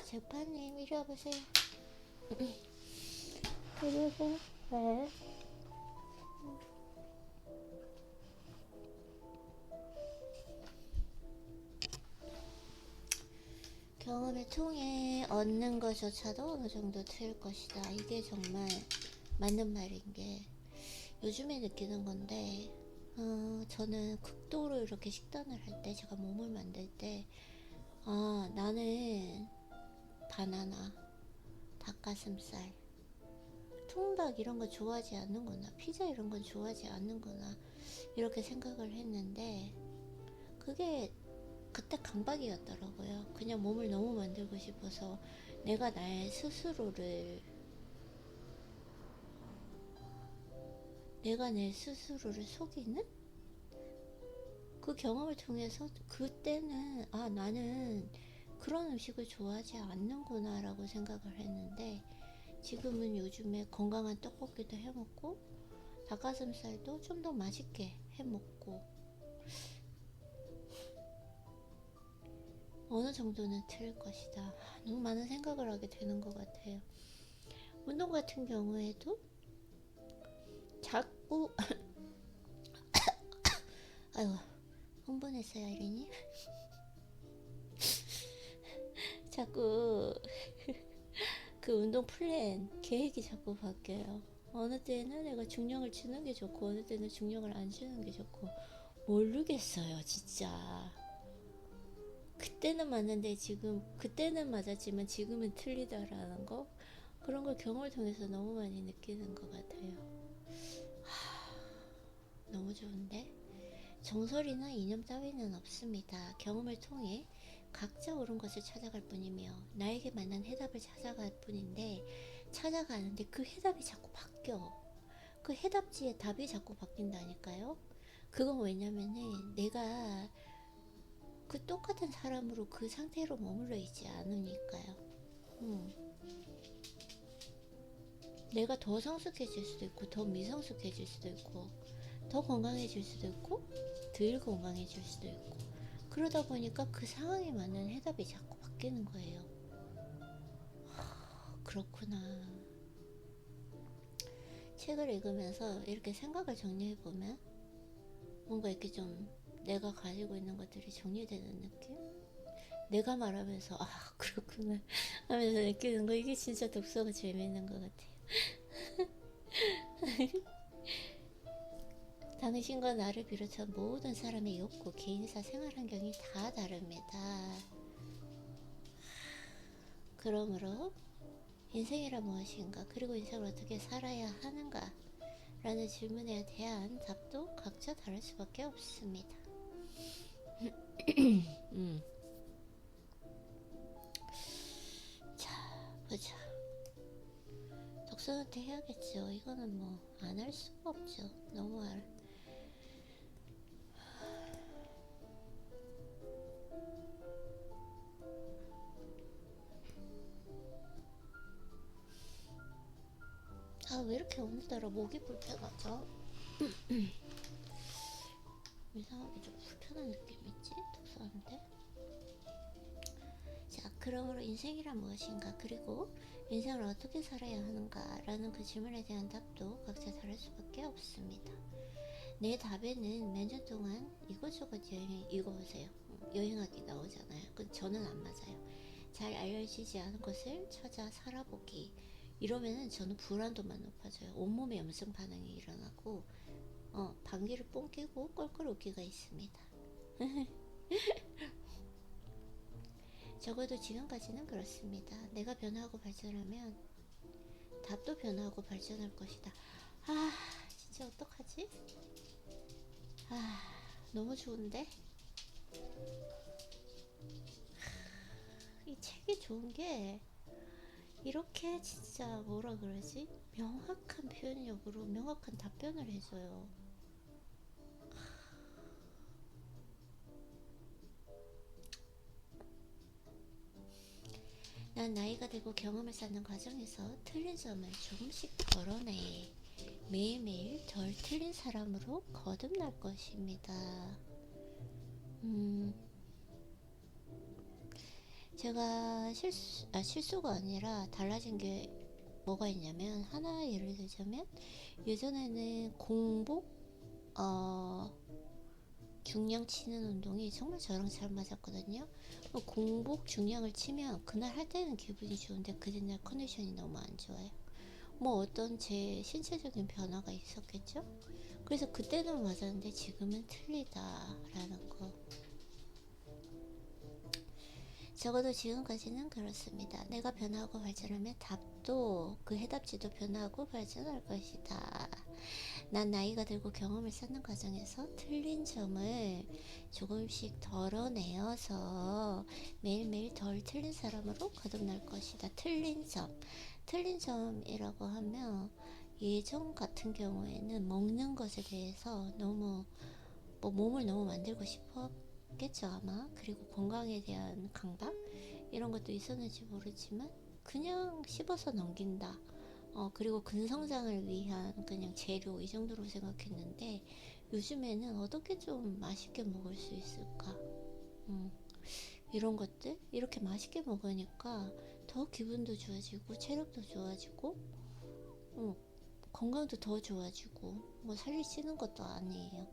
재판님 이리 와보세요. 이리 오세요. 네. 경험을 통해 얻는 것조차도 어느 정도 틀릴 것이다. 이게 정말 맞는 말인 게, 요즘에 느끼는 건데, 저는 극도로 이렇게 식단을 할 때, 제가 몸을 만들 때, 나는 바나나, 닭가슴살, 통닭 이런 거 좋아하지 않는구나, 피자 이런 건 좋아하지 않는구나, 이렇게 생각을 했는데, 그게 그때 강박이었더라고요. 그냥 몸을 너무 만들고 싶어서 내가 나의 스스로를, 내가 내 스스로를 속이는 그 경험을 통해서 그때는 나는 그런 음식을 좋아하지 않는구나 라고 생각을 했는데, 지금은 요즘에 건강한 떡볶이도 해먹고 닭가슴살도 좀 더 맛있게 해먹고 어느 정도는 틀릴 것이다. 너무 많은 생각을 하게 되는 것 같아요. 운동 같은 경우에도 자꾸 아유, 흥분했어요 아이린이. 자꾸 그 운동 플랜 계획이 자꾸 바뀌어요. 어느 때는 내가 중량을 치는 게 좋고 어느 때는 중량을 안 치는 게 좋고 모르겠어요 진짜. 그때는 맞는데 지금, 그때는 맞았지만 지금은 틀리다라는 거, 그런 걸 경험을 통해서 너무 많이 느끼는 것 같아요. 너무 좋은데? 정설이나 이념 따위는 없습니다. 경험을 통해 각자 옳은 것을 찾아갈 뿐이며 나에게 맞는 해답을 찾아갈 뿐인데, 찾아가는데 그 해답이 자꾸 바뀌어. 그 해답지에 답이 자꾸 바뀐다니까요. 그건 왜냐면은 내가 그 똑같은 사람으로 그 상태로 머물러 있지 않으니까요. 내가 더 성숙해질 수도 있고 더 미성숙해질 수도 있고 더 건강해질 수도 있고 덜 건강해질 수도 있고, 그러다 보니까 그 상황에 맞는 해답이 자꾸 바뀌는 거예요. 그렇구나. 책을 읽으면서 이렇게 생각을 정리해보면 뭔가 이렇게 좀 내가 가지고 있는 것들이 정리되는 느낌? 내가 말하면서 그렇구나 하면서 느끼는 거, 이게 진짜 독서가 재미있는 것 같아요. 당신과 나를 비롯한 모든 사람의 욕구, 개인사, 생활 환경이 다 다릅니다. 그러므로 인생이란 무엇인가, 그리고 인생을 어떻게 살아야 하는가 라는 질문에 대한 답도 각자 다를 수밖에 없습니다. 자, 보자. 독서는 해야겠죠. 이거는 뭐 안 할 수가 없죠. 너무 왜 이렇게 오늘따라 목이 불편하죠? 이상하게 좀 불편한 느낌이 있지? 독서하는데? 자, 그러므로 인생이란 무엇인가, 그리고 인생을 어떻게 살아야 하는가 라는 그 질문에 대한 답도 각자 다를 수밖에 없습니다. 내 답에는 몇 년 동안 이것저것 읽어보세요. 여행하기 나오잖아요. 저는 안 맞아요. 잘 알려지지 않은 것을 찾아 살아보기, 이러면은 저는 불안도만 높아져요. 온몸에 염증 반응이 일어나고 방귀를 뽕 끼고 껄껄 웃기가 있습니다. 적어도 지금까지는 그렇습니다. 내가 변화하고 발전하면 답도 변화하고 발전할 것이다. 진짜 어떡하지? 너무 좋은데? 이 책이 좋은 게 이렇게 진짜 뭐라 그러지? 명확한 표현력으로 명확한 답변을 해줘요. 난 나이가 들고 경험을 쌓는 과정에서 틀린 점을 조금씩 덜어내 매일매일 덜 틀린 사람으로 거듭날 것입니다. 제가 실수가 아니라 달라진 게 뭐가 있냐면, 하나 예를 들자면, 예전에는 공복 중량 치는 운동이 정말 저랑 잘 맞았거든요. 공복 중량을 치면 그날 할 때는 기분이 좋은데 그 다음날 컨디션이 너무 안 좋아요. 뭐 어떤 제 신체적인 변화가 있었겠죠. 그래서 그때는 맞았는데 지금은 틀리다라는 거. 적어도 지금까지는 그렇습니다. 내가 변하고 발전하면 답도 그 해답지도 변하고 발전할 것이다. 난 나이가 들고 경험을 쌓는 과정에서 틀린 점을 조금씩 덜어내어서 매일매일 덜 틀린 사람으로 거듭날 것이다. 틀린 점이라고 하면 예전 같은 경우에는 먹는 것에 대해서 너무 뭐 몸을 너무 만들고 싶었겠죠 아마. 그리고 건강에 대한 강박 이런 것도 있었는지 모르지만 그냥 씹어서 넘긴다. 그리고 근성장을 위한 그냥 재료 이 정도로 생각했는데 요즘에는 어떻게 좀 맛있게 먹을 수 있을까? 이런 것들 이렇게 맛있게 먹으니까 더 기분도 좋아지고 체력도 좋아지고 건강도 더 좋아지고 뭐 살이 찌는 것도 아니에요.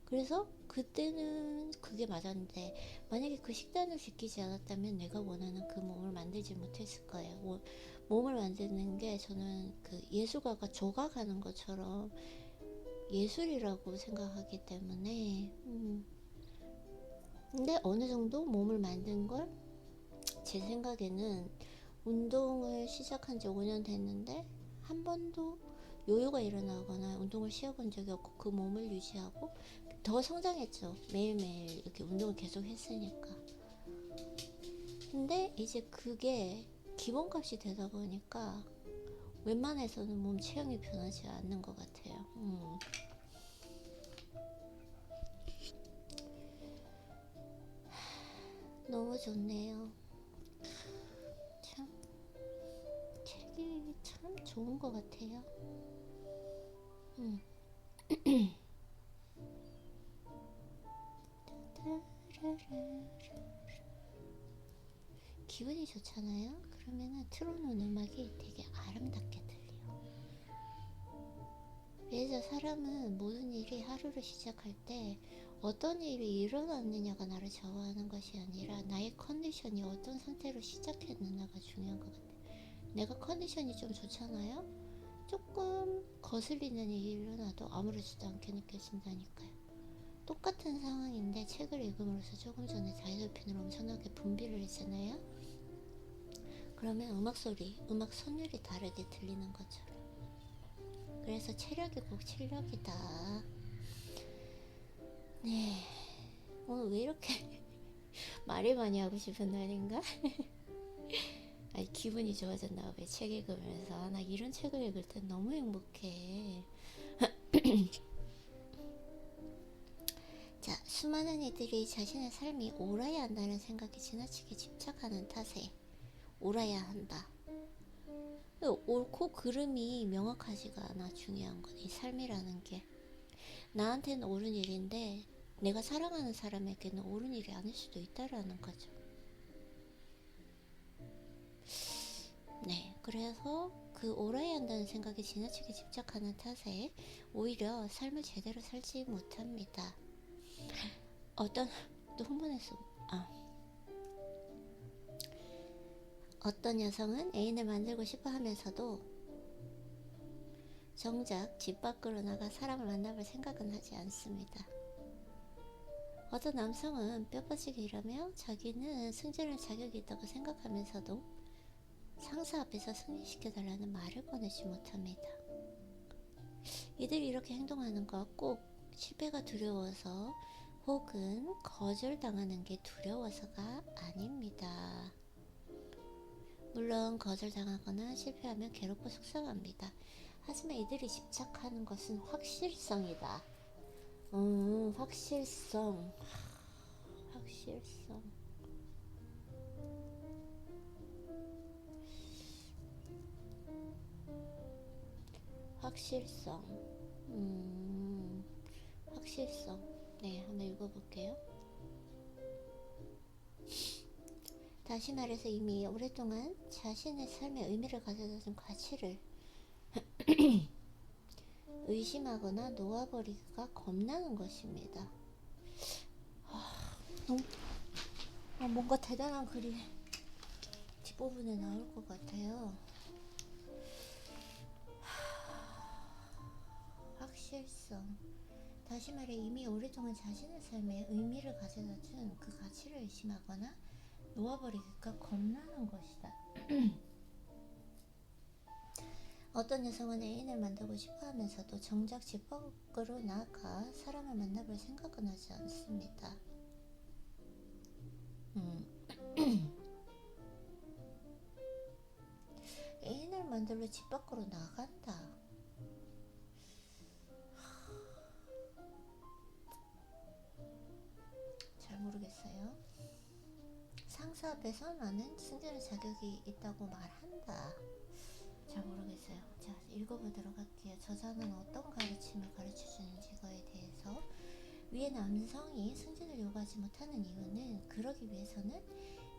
그래서 그때는 그게 맞았는데 만약에 그 식단을 지키지 않았다면 내가 원하는 그 몸을 만들지 못했을 거예요. 몸을 만드는 게 저는 그 예술가가 조각하는 것처럼 예술이라고 생각하기 때문에 근데 어느 정도 몸을 만든 걸 제 생각에는 운동을 시작한 지 5년 됐는데 한 번도 요요가 일어나거나 운동을 쉬어본 적이 없고 그 몸을 유지하고 더 성장했죠. 매일매일 이렇게 운동을 계속 했으니까. 근데 이제 그게 기본값이 되다 보니까 웬만해서는 몸 체형이 변하지 않는 것 같아요. 너무 좋네요. 참 책이 참 좋은 것 같아요. 기분이 좋잖아요. 그러면은 틀어놓은 음악이 되게 아름답게 들려요. 그래서 사람은 모든 일이 하루를 시작할 때 어떤 일이 일어났느냐가 나를 좌우하는 것이 아니라 나의 컨디션이 어떤 상태로 시작했느냐가 중요한 것 같아요. 내가 컨디션이 좀 좋잖아요. 조금 거슬리는 일이 일어나도 아무렇지도 않게 느껴진다니까요. 똑같은 상황인데 책을 읽음으로써 조금 전에 다이돌핀을 엄청나게 분비를 했잖아요. 그러면 음악 소리, 음악 선율이 다르게 들리는 것처럼. 그래서 체력이 꼭 체력이다. 네, 오늘 왜 이렇게 말을 많이 하고 싶은 날인가? 아니, 기분이 좋아졌나 봐. 책 읽으면서. 나 이런 책을 읽을 땐 너무 행복해. 자, 수많은 이들이 자신의 삶이 옳아야 한다는 생각에 지나치게 집착하는 탓에 옳아야 한다. 옳고 그름이 명확하지가 않아. 중요한 건 이 삶이라는 게 나한테는 옳은 일인데 내가 사랑하는 사람에게는 옳은 일이 아닐 수도 있다라는 거죠. 네, 그래서 그 옳아야 한다는 생각에 지나치게 집착하는 탓에 오히려 삶을 제대로 살지 못합니다. 또 흥분했어. 어떤 여성은 애인을 만들고 싶어 하면서도 정작 집 밖으로 나가 사람을 만나볼 생각은 하지 않습니다. 어떤 남성은 뼈 빠지게 일하며 자기는 승진할 자격이 있다고 생각하면서도 상사 앞에서 승진시켜달라는 말을 꺼내지 못합니다. 이들이 이렇게 행동하는 거 꼭 실패가 두려워서 혹은 거절당하는 게 두려워서가 아닙니다. 물론 거절당하거나 실패하면 괴롭고 속상합니다. 하지만 이들이 집착하는 것은 확실성이다. 확실성. 확실성. 네, 한번 읽어볼게요. 다시 말해서 이미 오랫동안 자신의 삶에 의미를 가져다준 가치를 의심하거나 놓아버리기가 겁나는 것입니다. 뭔가 대단한 글이 뒷부분에 나올 것 같아요. 실성, 다시 말해 이미 오랫동안 자신의 삶에 의미를 가져다 준 그 가치를 의심하거나 놓아버리기가 겁나는 것이다. 어떤 여성은 애인을 만들고 싶어 하면서도 정작 집 밖으로 나가 사람을 만나볼 생각은 하지 않습니다. 애인을 만들러 집 밖으로 나간다. 잘 모르겠어요. 상사 앞에서 나는 승진할 자격이 있다고 말한다. 잘 모르겠어요. 자, 읽어보도록 할게요. 저자는 어떤 가르침을 가르쳐주는지 이거에 대해서. 위에 남성이 승진을 요구하지 못하는 이유는 그러기 위해서는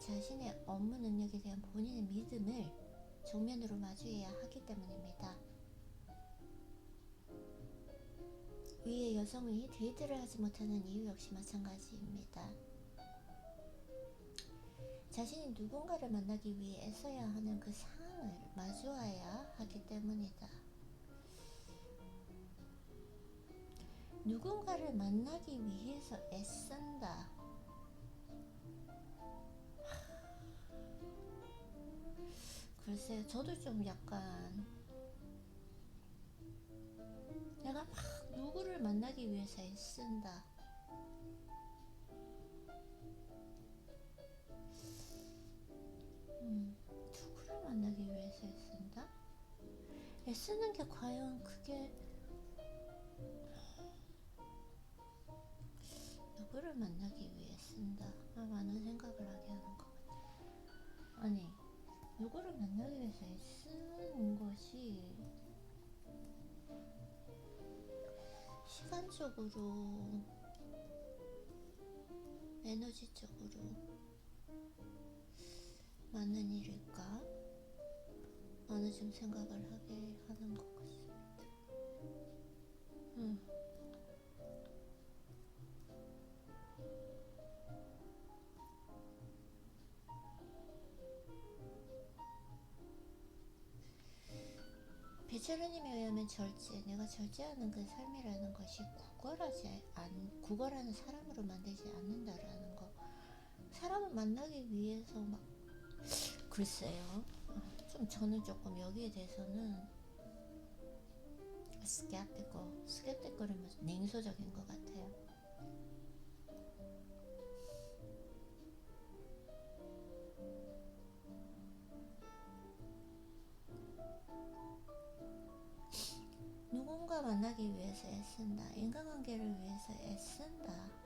자신의 업무 능력에 대한 본인의 믿음을 정면으로 마주해야 하기 때문입니다. 위에 여성이 데이트를 하지 못하는 이유 역시 마찬가지입니다. 자신이 누군가를 만나기 위해 애써야 하는 그 상황을 마주해야 하기 때문이다. 누군가를 만나기 위해서 애쓴다. 글쎄요, 저도 좀 약간 내가 막 누구를 만나기 위해서 애쓴다. 누구를 만나기 위해서 애쓴다? 애쓰는 게 과연 그게 누구를 만나기 위해 쓴다. 많은 생각을 하게 하는 것 같아요. 아니, 누구를 만나기 위해서 애쓰는 것이 시간적으로, 에너지적으로 많은 일일까? 어느 좀 생각을 하게 하는 것 같습니다. 배철우님에 의하면 절제, 내가 절제하는 그 삶이라는 것이 구걸하는 사람으로 만들지 않는다라는 거. 사람을 만나기 위해서 막, 글쎄요. 좀 저는 조금 여기에 대해서는 스케프티컬이면서 냉소적인 것 같아요. 누군가 만나기 위해서 애쓴다. 인간관계를 위해서 애쓴다.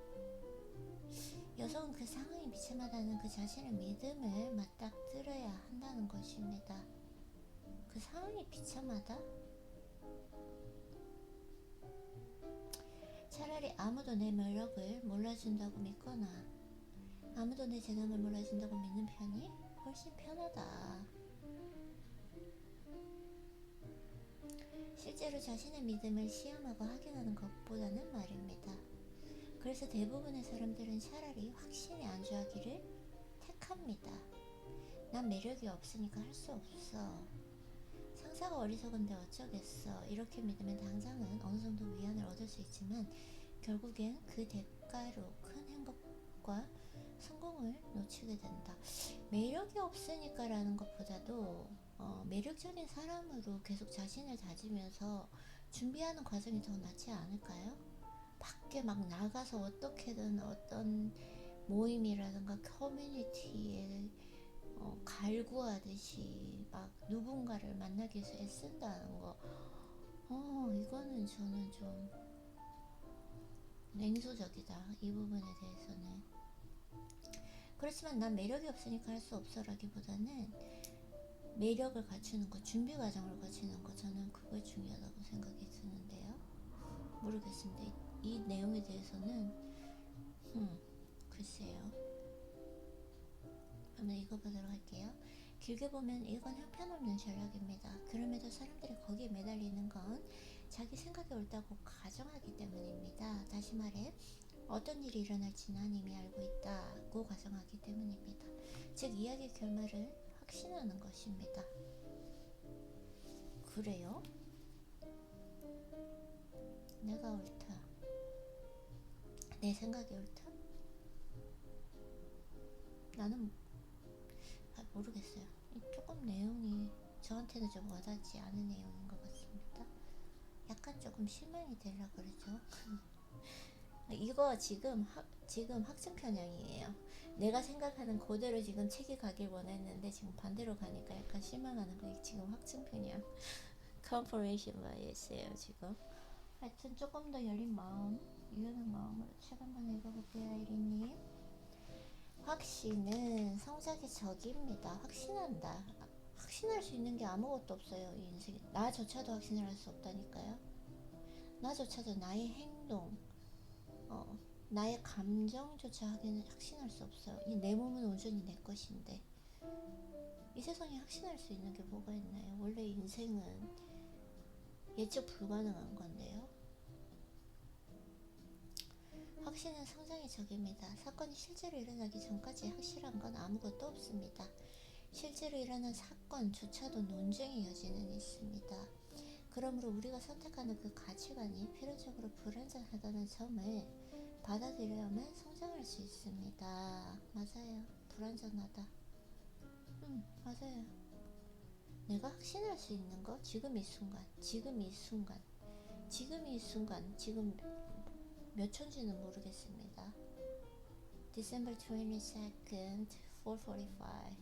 여성은 그 상황이 비참하다는 그 자신의 믿음을 맞닥뜨려야 한다는 것입니다. 그 상황이 비참하다? 차라리 아무도 내 매력을 몰라준다고 믿거나 아무도 내 재능을 몰라준다고 믿는 편이 훨씬 편하다. 실제로 자신의 믿음을 시험하고 확인하는 것보다는 말입니다. 그래서 대부분의 사람들은 차라리 확신에 안주하기를 택합니다. 난 매력이 없으니까 할 수 없어. 상사가 어리석은데 어쩌겠어. 이렇게 믿으면 당장은 어느 정도 위안을 얻을 수 있지만 결국엔 그 대가로 큰 행복과 성공을 놓치게 된다. 매력이 없으니까 라는 것보다도 매력적인 사람으로 계속 자신을 다지면서 준비하는 과정이 더 낫지 않을까요? 밖에 막 나가서 어떻게든 어떤 모임이라든가 커뮤니티에 갈구하듯이 막 누군가를 만나기 위해서 애쓴다는 거, 이거는 저는 좀 냉소적이다. 이 부분에 대해서는. 그렇지만 난 매력이 없으니까 할 수 없어 라기보다는 매력을 갖추는 것, 준비 과정을 거치는 것, 저는 그게 중요하다고 생각이 드는데요. 모르겠습니다. 이 내용에 대해서는 글쎄요. 한번 읽어보도록 할게요. 길게 보면 이건 형편없는 전략입니다. 그럼에도 사람들이 거기에 매달리는 건 자기 생각이 옳다고 가정하기 때문입니다. 다시 말해 어떤 일이 일어날지 난 이미 알고 있다고 가정하기 때문입니다. 즉 이야기의 결말을 확신하는 것입니다. 그래요? 내가 옳다, 내 생각이 옳다? 나는 모르겠어요. 조금 내용이 저한테는 좀 와닿지 않은 내용인 것 같습니다. 약간 조금 실망이 되려 그러죠. 이거 지금 학생 편향이에요. 내가 생각하는 그대로 지금 책이 가길 원했는데 지금 반대로 가니까 약간 실망하는 거. 지금 학생 편향 confirmation bias예요 지금. 하여튼 조금 더 열린 마음, 유연한 마음으로 책 한번 읽어볼게요. 아이린님, 확신은 성장의 적입니다. 확신한다. 확신할 수 있는 게 아무것도 없어요. 이 인생에. 나조차도 확신을 할 수 없다니까요. 나조차도 나의 행동, 나의 감정조차 확신할 수 없어요. 내 몸은 온전히 내 것인데 이 세상에 확신할 수 있는 게 뭐가 있나요? 원래 인생은 예측 불가능한 건데요. 확신은 성장의 적입니다. 사건이 실제로 일어나기 전까지 확실한 건 아무것도 없습니다. 실제로 일어난 사건조차도 논쟁의 여지는 있습니다. 그러므로 우리가 선택하는 그 가치관이 필연적으로 불완전하다는 점을 받아들여야만 성장할 수 있습니다. 맞아요. 불완전하다. 맞아요. 내가 확신할 수 있는 거, 지금 이 순간, 지금 몇 초인지는 모르겠습니다. December 22nd, 4:45.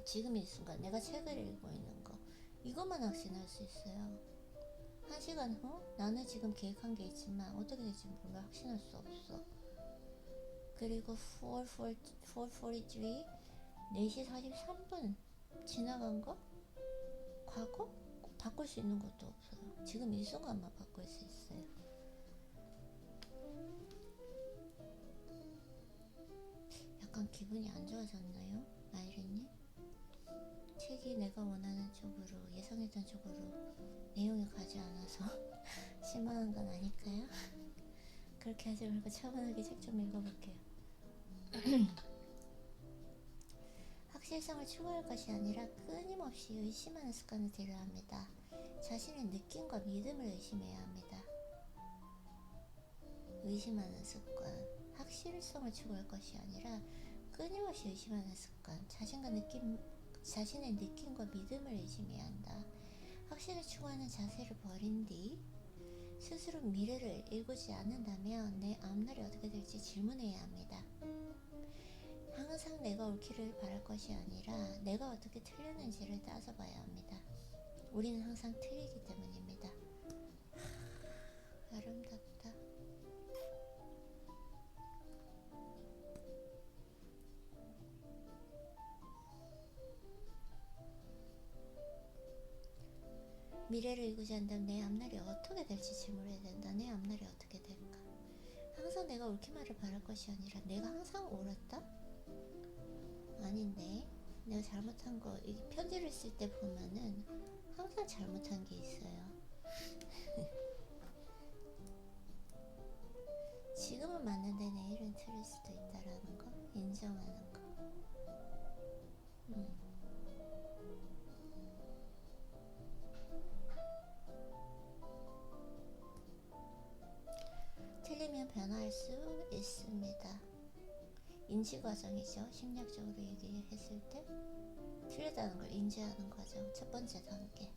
지금 이 순간 내가 책을 읽고 있는 거, 이것만 확신할 수 있어요. 1시간 후 나는 지금 계획한 게 있지만 어떻게 될지 몰라. 확신할 수 없어. 그리고 4:43, 4시 43분 지나간 거? 과거? 바꿀 수 있는 것도 없어요. 지금 이 순간만 바꿀 수 있어요. 약간 기분이 안 좋아졌나요? 아이린님? 책이 내가 원하는 쪽으로, 예상했던 쪽으로 내용이 가지 않아서 실망한 건 아닐까요? 그렇게 하지 말고 차분하게 책 좀 읽어볼게요. 확실성을 추구할 것이 아니라 끊임없이 의심하는 습관을 들여야 합니다. 자신의 느낌과 믿음을 의심해야 합니다. 의심하는 습관, 확실성을 추구할 것이 아니라 끊임없이 의심하는 습관, 자신의 느낌과 믿음을 의심해야 한다. 확신을 추구하는 자세를 버린 뒤 스스로 미래를 일구지 않는다면 내 앞날이 어떻게 될지 질문해야 합니다. 항상 내가 옳기를 바랄 것이 아니라 내가 어떻게 틀렸는지를 따져봐야 합니다. 우리는 항상 틀리기 때문입니다. 아름답다. 미래를 일구지 않는다면 내 앞날이 어떻게 될지 질문해야 된다. 내 앞날이 어떻게 될까? 항상 내가 옳기만을 바랄 것이 아니라 내가 항상 옳았다? 아닌데, 내가 잘못한 거, 이 편지를 쓸 때 보면은 항상 잘못한 게 있어요. 지금은 맞는데 내일은 틀릴 수도 있다라는 거, 인정하는 거. 틀리면 변화할 수 있습니다. 인지 과정이죠. 심리학적으로 얘기했을 때 틀리다는 걸 인지하는 과정, 첫 번째 단계.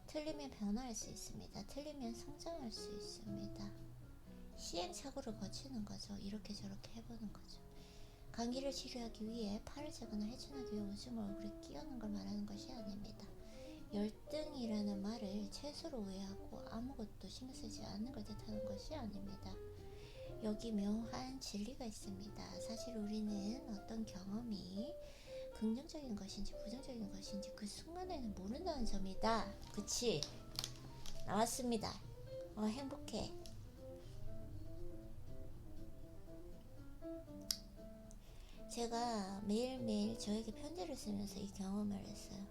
틀리면 변화할 수 있습니다. 틀리면 성장할 수 있습니다. 시행착오를 거치는 거죠. 이렇게 저렇게 해보는 거죠. 감기를 치료하기 위해 팔을 재거나 해춘하기 위해 오줌을 얼굴에 끼얹는 걸 말하는 것이 아닙니다. 열등이라는 말을 채소로 오해하고 아무것도 신경 쓰지 않는 걸 뜻하는 것이 아닙니다. 여기 묘한 진리가 있습니다. 사실 우리는 어떤 경험이 긍정적인 것인지 부정적인 것인지 그 순간에는 모른다는 점이다. 그치? 나왔습니다. 행복해. 제가 매일매일 저에게 편지를 쓰면서 이 경험을 했어요.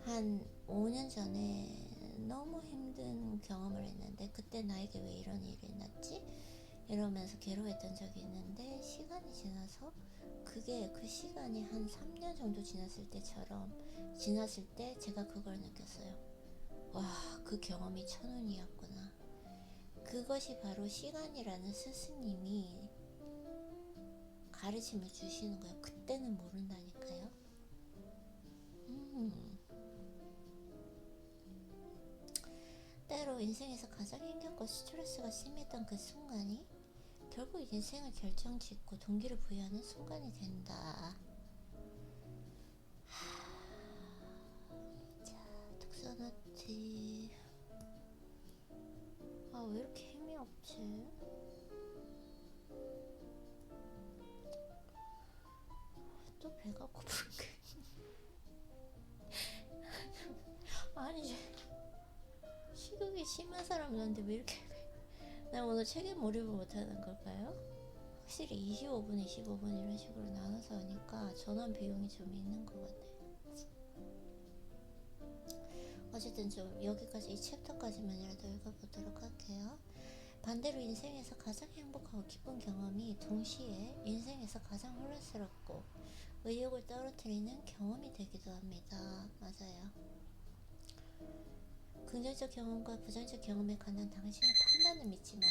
한 5년 전에 너무 힘든 경험을 했는데 그때 나에게 왜 이런 일이 났지? 이러면서 괴로워했던 적이 있는데 시간이 지나서 그 시간이 한 3년 정도 지났을 때 제가 그걸 느꼈어요. 와, 그 경험이 천운이었구나. 그것이 바로 시간이라는 스승님이 가르침을 주시는 거예요. 그때는 모른다니까요. 때로 인생에서 가장 힘겹고 스트레스가 심했던 그 순간이 결국 인생을 결정짓고 동기를 부여하는 순간이 된다. 자, 독서노트. 아, 왜 이렇게 힘이 없지? 또 배가 고픈게. 아니, 식욕이 심한 사람들한테 왜 이렇게 나 오늘 책에 몰입을 못하는 걸까요? 확실히 25분, 25분 이런 식으로 나눠서 하니까 전원 비용이 좀 있는 것 같아요. 어쨌든 좀 여기까지 이 챕터까지만이라도 읽어보도록 할게요. 반대로 인생에서 가장 행복하고 기쁜 경험이 동시에 인생에서 가장 혼란스럽고 의욕을 떨어뜨리는 경험이 되기도 합니다. 맞아요. 긍정적 경험과 부정적 경험에 관한 당신의 판단을 믿지 말라.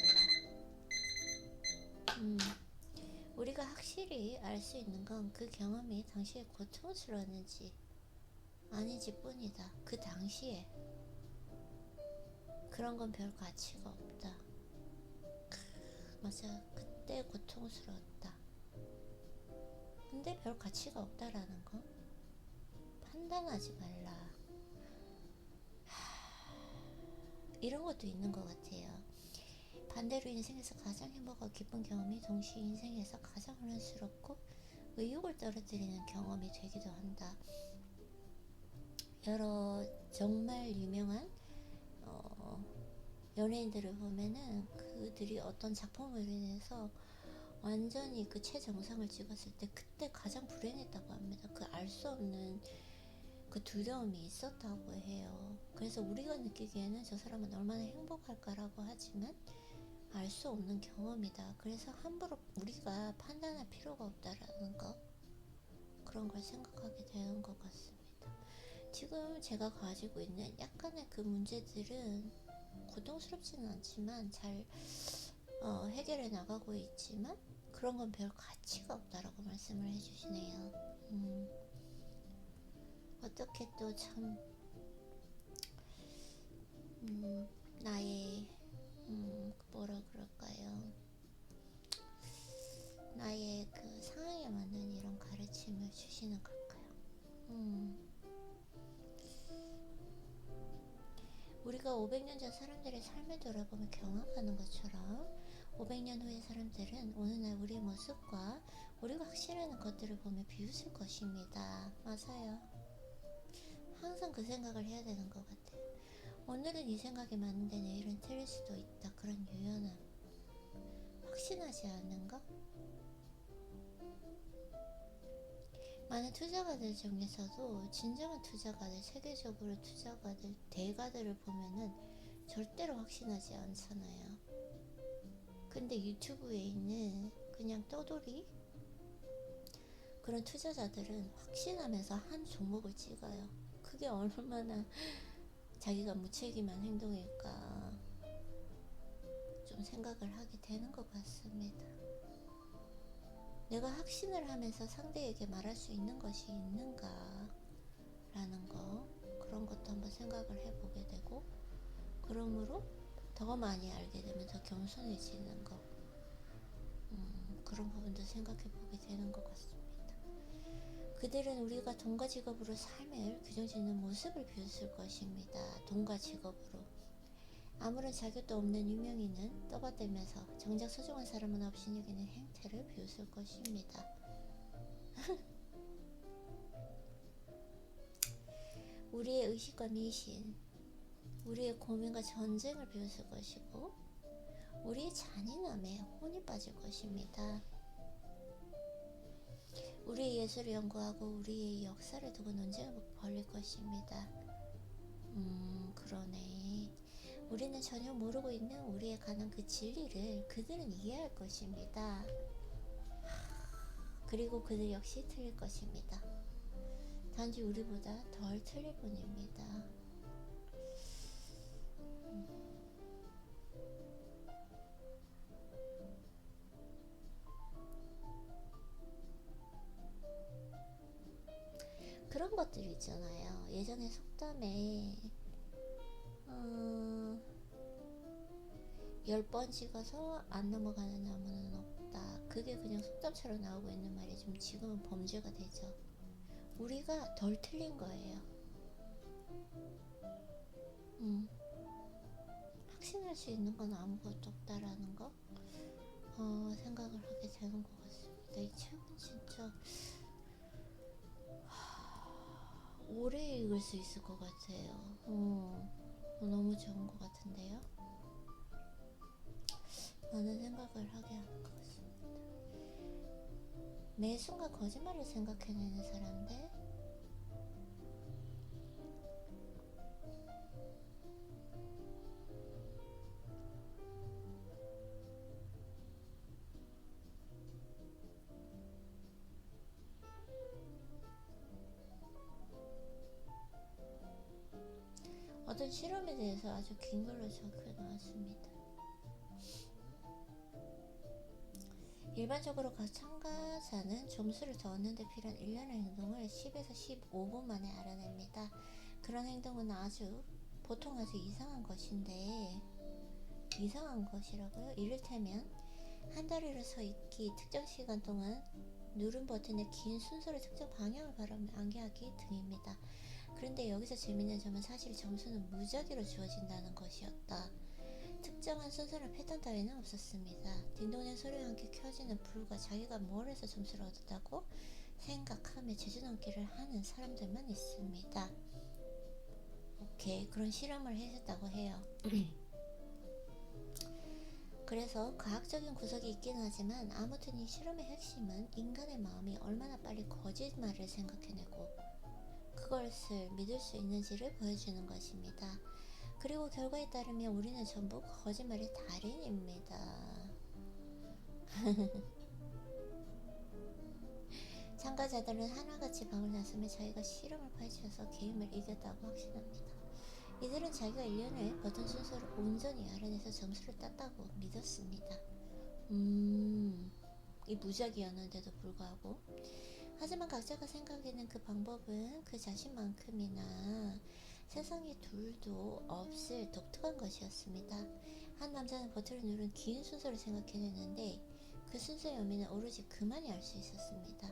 우리가 확실히 알 수 있는 건 그 경험이 당시에 고통스러웠는지 아닌지 뿐이다. 그 당시에 그런 건 별 가치가 없다. 맞아, 그때 고통스러웠다. 근데 별 가치가 없다라는 거 판단하지 말라. 이런 것도 있는 것 같아요. 반대로 인생에서 가장 행복하고 기쁜 경험이 동시에 인생에서 가장 혼란스럽고 의욕을 떨어뜨리는 경험이 되기도 한다. 여러 정말 유명한 연예인들을 보면은 그들이 어떤 작품으로 인해서 완전히 그 최정상을 찍었을 때 그때 가장 불행했다고 합니다. 그 알 수 없는 그 두려움이 있었다고 해요. 그래서 우리가 느끼기에는 저 사람은 얼마나 행복할까라고 하지만 알 수 없는 경험이다. 그래서 함부로 우리가 판단할 필요가 없다라는 거, 그런 걸 생각하게 되는 것 같습니다. 지금 제가 가지고 있는 약간의 그 문제들은 고통스럽지는 않지만 잘 해결해 나가고 있지만 그런 건 별 가치가 없다라고 말씀을 해주시네요. 어떻게 또 참 나의 뭐라 그럴까요? 나의 그 상황에 맞는 이런 가르침을 주시는 걸까요? 우리가 500년 전 사람들의 삶을 돌아보며 경험하는 것처럼 500년 후의 사람들은 오늘날 우리의 모습과 우리가 확신하는 것들을 보며 비웃을 것입니다. 맞아요. 항상 그 생각을 해야 되는 것 같아요. 오늘은 이 생각이 맞는데 내일은 틀릴 수도 있다. 그런 유연함. 확신하지 않는 것? 많은 투자가들 중에서도 진정한 투자가들, 세계적으로 투자가들, 대가들을 보면은 절대로 확신하지 않잖아요. 근데 유튜브에 있는 그냥 떠돌이 그런 투자자들은 확신하면서 한 종목을 찍어요. 그게 얼마나 자기가 무책임한 행동일까 좀 생각을 하게 되는 것 같습니다. 내가 확신을 하면서 상대에게 말할 수 있는 것이 있는가 라는 거, 그런 것도 한번 생각을 해보게 되고, 그러므로 더 많이 알게 되면 더 겸손해지는 거, 그런 부분도 생각해 보게 되는 것 같습니다. 그들은 우리가 돈과 직업으로 삶을 규정짓는 모습을 비웃을 것입니다. 돈과 직업으로 아무런 자격도 없는 유명인은 떠받들면서 정작 소중한 사람은 없이 여기는 행태를 비웃을 것입니다. 우리의 의식과 미신, 우리의 고민과 전쟁을 비웃을 것이고 우리의 잔인함에 혼이 빠질 것입니다. 우리의 예술을 연구하고 우리의 역사를 두고 논쟁을 벌일 것입니다. 그러네. 우리는 전혀 모르고 있는 우리에 관한 그 진리를 그들은 이해할 것입니다. 그리고 그들 역시 틀릴 것입니다. 단지 우리보다 덜 틀릴 뿐입니다. 그런 것들 있잖아요. 예전에 속담에 10번 찍어서 안 넘어가는 나무는 없다. 그게 그냥 속담처럼 나오고 있는 말이 좀 지금은 범죄가 되죠. 우리가 덜 틀린 거예요. 확신할 수 있는 건 아무것도 없다라는 거 생각을 하게 되는 것 같습니다. 이 책은 진짜 오래 읽을 수 있을 것 같아요. 너무 좋은 것 같은데요. 많은 생각을 하게 하는 것 같습니다. 매 순간 거짓말을 생각해내는 사람들, 어떤 실험에 대해서 아주 긴 글로 적혀 나왔습니다. 일반적으로 각 참가자는 점수를 더 얻는 데 필요한 일련의 행동을 10에서 15분 만에 알아냅니다. 그런 행동은 보통 아주 이상한 것인데, 이상한 것이라고요? 이를테면 한 다리를 서 있기, 특정 시간 동안 누른 버튼의 긴 순서로 특정 방향을 바라보며 암기하기 등입니다. 그런데 여기서 재밌는 점은 사실 점수는 무작위로 주어진다는 것이었다. 특정한 순서나 패턴 따위는 없었습니다. 딩동댕 소리와 함께 켜지는 불과 자기가 뭘 해서 점수를 얻었다고 생각하며 제주넘기를 하는 사람들만 있습니다. 오케이, 그런 실험을 했었다고 해요. 그래서 과학적인 구석이 있긴 하지만 아무튼 이 실험의 핵심은 인간의 마음이 얼마나 빨리 거짓말을 생각해내고 그것을 믿을 수 있는지를 보여주는 것입니다. 그리고 결과에 따르면 우리는 전부 거짓말의 달인입니다. 참가자들은 하나같이 방을 나서며 자기가 실험을 파헤쳐서 게임을 이겼다고 확신합니다. 이들은 자기가 1년을 버튼 순서를 온전히 알아내서 점수를 땄다고 믿었습니다. 이 무작위였는데도 불구하고. 하지만 각자가 생각하는 그 방법은 그 자신만큼이나 세상에 둘도 없을 독특한 것이었습니다. 한 남자는 버튼을 누른 긴 순서를 생각해냈는데 그 순서의 의미는 오로지 그만이 알 수 있었습니다.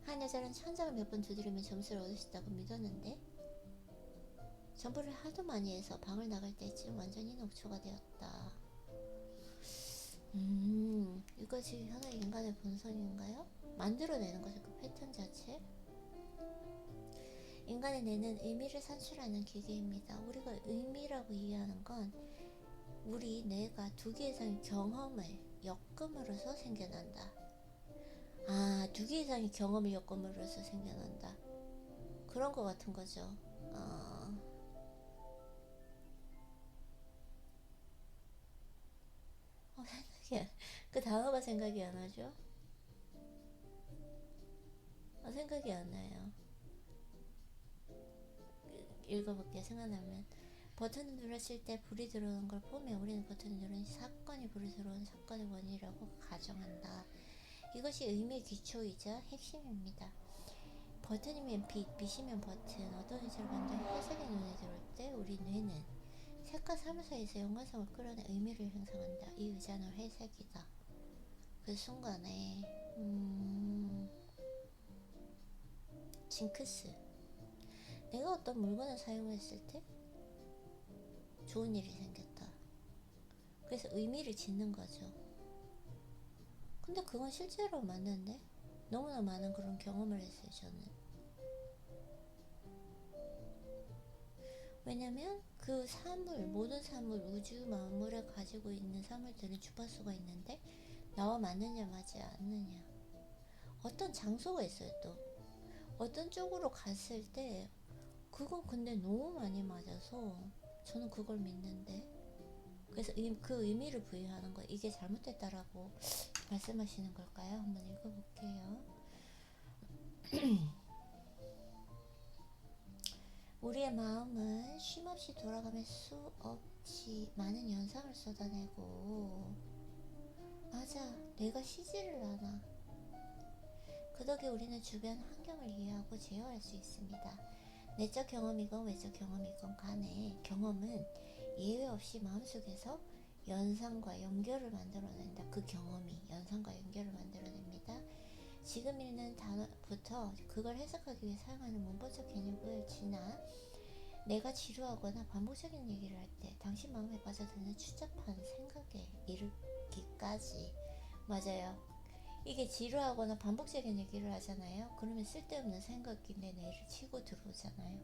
한 여자는 천장을 몇 번 두드리면 점수를 얻을 수 있다고 믿었는데 점프를 하도 많이 해서 방을 나갈 때쯤 완전히 녹초가 되었다. 이것이 하나의 인간의 본성인가요? 만들어내는 거죠. 그 패턴 자체. 인간의 뇌는 의미를 산출하는 기계입니다. 우리가 의미라고 이해하는 건 우리 뇌가 2개 이상의 경험을 엮음으로써 생겨난다. 2개 이상의 경험을 엮음으로써 생겨난다. 그런 거 같은 거죠. 그 단어가 생각이 안 나죠? 생각이 안 나요. 읽어볼게요. 생각나면. 버튼을 눌렀을 때 불이 들어오는 걸 보면 우리는 버튼을 누른 사건이 불이 들어오는 사건의 원인이라고 가정한다. 이것이 의미의 기초이자 핵심입니다. 버튼이면 빛, 빛이면 버튼, 어떤 의지를 반대 해석이 눈에 들어올 때 우리 뇌는 색과 사물 사이에서 연관성을 끌어내 의미를 형성한다. 이 의자는 회색이다. 그 순간에 징크스. 내가 어떤 물건을 사용했을 때 좋은 일이 생겼다. 그래서 의미를 짓는 거죠. 근데 그건 실제로 맞는데 너무나 많은 그런 경험을 했어요. 저는. 왜냐면 그 사물, 모든 사물, 우주 만물에 가지고 있는 사물들은 주파수가 있는데 나와 맞느냐 맞지 않느냐. 어떤 장소가 있어요. 또 어떤 쪽으로 갔을 때 그건 근데 너무 많이 맞아서 저는 그걸 믿는데, 그래서 그 의미를 부여하는 거, 이게 잘못됐다라고 말씀하시는 걸까요? 한번 읽어볼게요. 우리의 마음은 쉼없이 돌아가며 수없이 많은 연상을 쏟아내고, 맞아, 내가 쉬지를 않아. 그 덕에 우리는 주변 환경을 이해하고 제어할 수 있습니다. 내적 경험이건 외적 경험이건 간에 경험은 예외 없이 마음속에서 연상과 연결을 만들어낸다. 그 경험이 연상과 연결을 만들어냅니다. 지금 읽는 단어부터 그걸 해석하기 위해 사용하는 문법적 개념을 지나 내가 지루하거나 반복적인 얘기를 할 때 당신 마음에 빠져드는 추잡한 생각에 이르기까지. 맞아요. 이게 지루하거나 반복적인 얘기를 하잖아요. 그러면 쓸데없는 생각이 내 뇌를 치고 들어오잖아요.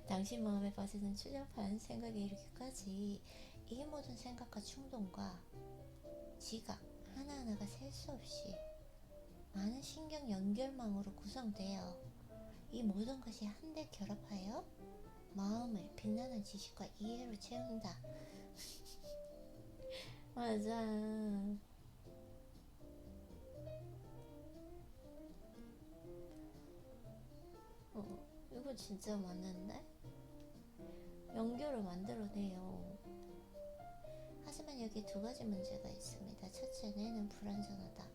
당신 마음에 빠지는 추잡한 생각에 이르기까지. 이 모든 생각과 충동과 지각 하나하나가 셀 수 없이 많은 신경 연결망으로 구성되어 이 모든 것이 한데 결합하여 마음을 빛나는 지식과 이해로 채운다. 맞아. 이거 진짜 맞는데? 연결을 만들어내요. 하지만 여기 두 가지 문제가 있습니다. 첫째는 불완전하다.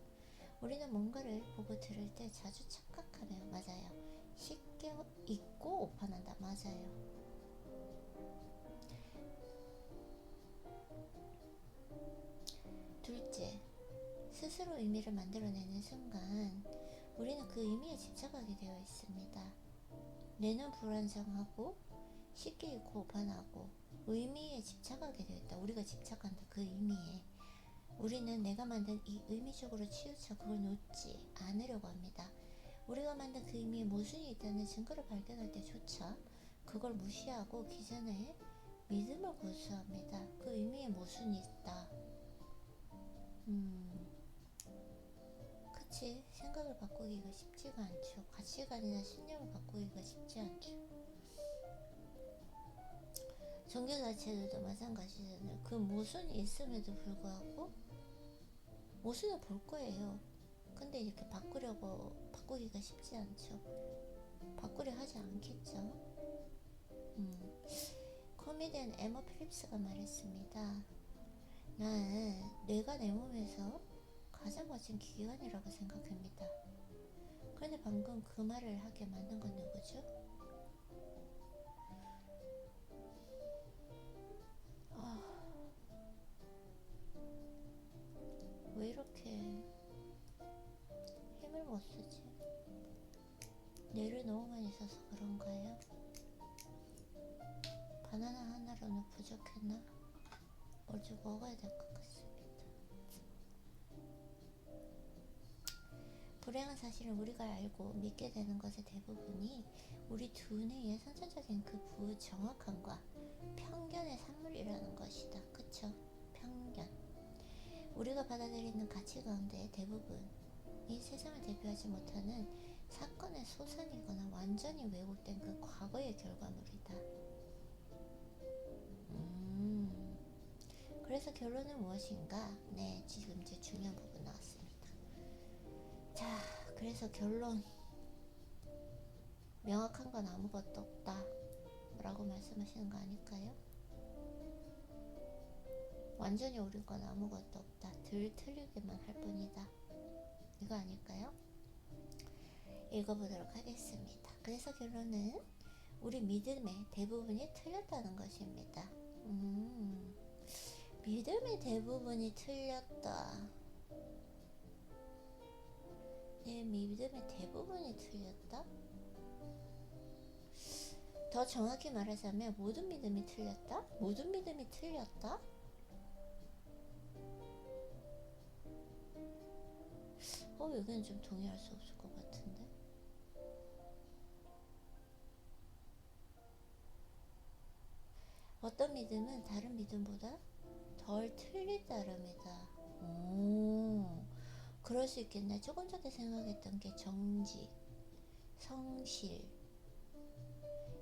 우리는 뭔가를 보고 들을 때 자주 착각하며, 맞아요, 쉽게 잊고 오판한다. 맞아요. 둘째, 스스로 의미를 만들어내는 순간 우리는 그 의미에 집착하게 되어 있습니다. 뇌는 불완전하고 쉽게 잊고 오판하고 의미에 집착하게 되어 있다. 우리가 집착한다. 그 의미에. 우리는 내가 만든 이 의미 쪽으로 치우쳐 그걸 놓지 않으려고 합니다. 우리가 만든 그 의미에 모순이 있다는 증거를 발견할 때조차 그걸 무시하고 기존의 믿음을 고수합니다. 그 의미에 모순이 있다. 그치? 생각을 바꾸기가 쉽지가 않죠. 가치관이나 신념을 바꾸기가 쉽지 않죠. 종교 자체도 마찬가지잖아요. 그 모순이 있음에도 불구하고 모순을 볼 거예요. 근데 이렇게 바꾸기가 쉽지 않죠. 바꾸려 하지 않겠죠. 코미디언 에머 필립스가 말했습니다. 난 뇌가 내 몸에서 가장 멋진 기관이라고 생각합니다. 그런데 방금 그 말을 하게 만든 건 누구죠? 왜 이렇게 힘을 못 쓰지? 뇌를 너무 많이 써서 그런가요? 바나나 하나로는 부족했나? 뭘 좀 먹어야 될 것 같습니다. 불행한 사실은 우리가 알고 믿게 되는 것의 대부분이 우리 두뇌의 선천적인 그 부정확함과 편견의 산물이라는 것이다. 그쵸? 편견. 우리가 받아들이는 가치 가운데 대부분 이 세상을 대표하지 못하는 사건의 소산이거나 완전히 왜곡된 그 과거의 결과물이다. 그래서 결론은 무엇인가? 네, 지금 이제 중요한 부분 나왔습니다. 자, 그래서 결론. 명확한 건 아무것도 없다 라고 말씀하시는 거 아닐까요? 완전히 옳은 건 아무것도 없다. 덜 틀리게만 할 뿐이다. 이거 아닐까요? 읽어보도록 하겠습니다. 그래서 결론은 우리 믿음의 대부분이 틀렸다는 것입니다. 믿음의 대부분이 틀렸다. 내 믿음의 대부분이 틀렸다? 더 정확히 말하자면 모든 믿음이 틀렸다? 모든 믿음이 틀렸다? 여기는 좀 동의할 수 없을 것 같은데. 어떤 믿음은 다른 믿음보다 덜 틀리다랍니다. 그럴 수 있겠네. 조금 전에 생각했던 게 정직, 성실,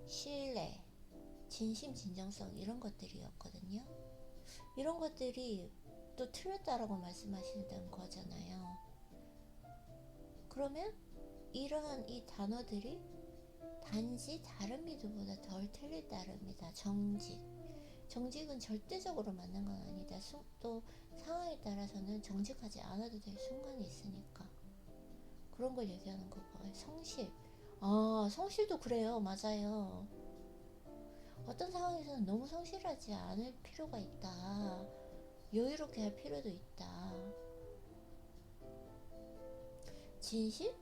신뢰, 진심, 진정성 이런 것들이었거든요. 이런 것들이 또 틀렸다라고 말씀하시는 거잖아요. 그러면 이러한 이 단어들이 단지 다른 미드보다 덜 틀릴 따름이다. 정직은 절대적으로 맞는 건 아니다. 또 상황에 따라서는 정직하지 않아도 될 순간이 있으니까 그런 걸 얘기하는 거고. 성실도 그래요. 맞아요. 어떤 상황에서는 너무 성실하지 않을 필요가 있다. 여유롭게 할 필요도 있다. 진심?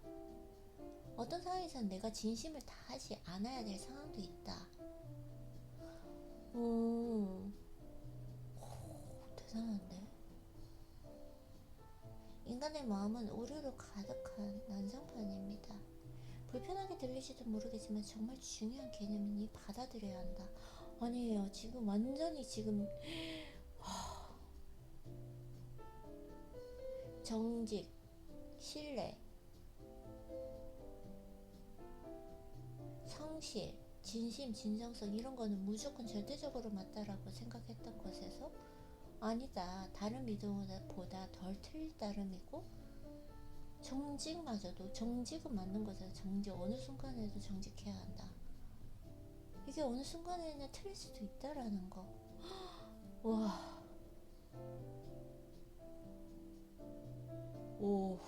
어떤 상황에서는 내가 진심을 다하지 않아야 될 상황도 있다. 오, 대단한데? 인간의 마음은 오류로 가득한 난장판입니다. 불편하게 들리실지 모르겠지만 정말 중요한 개념이니 받아들여야 한다. 아니에요. 지금 완전히 정직, 신뢰, 성실, 진심, 진정성 이런 거는 무조건 절대적으로 맞다라고 생각했던 것에서 아니다. 다른 믿음보다 덜 틀릴 따름이고 정직은 맞는 거잖아. 어느 순간에도 정직해야 한다. 이게 어느 순간에는 틀릴 수도 있다라는 거. 와. 오.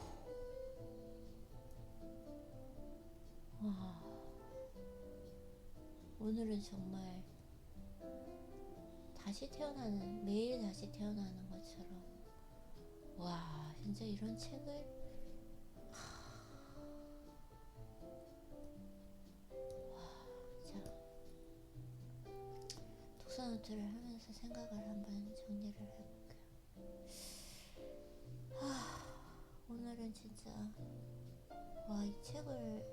와. 오늘은 정말 매일 다시 태어나는 것처럼. 와, 진짜 이런 책을 독서노트를 하면서 생각을 한번 정리를 해볼게요. 오늘은 진짜 이 책을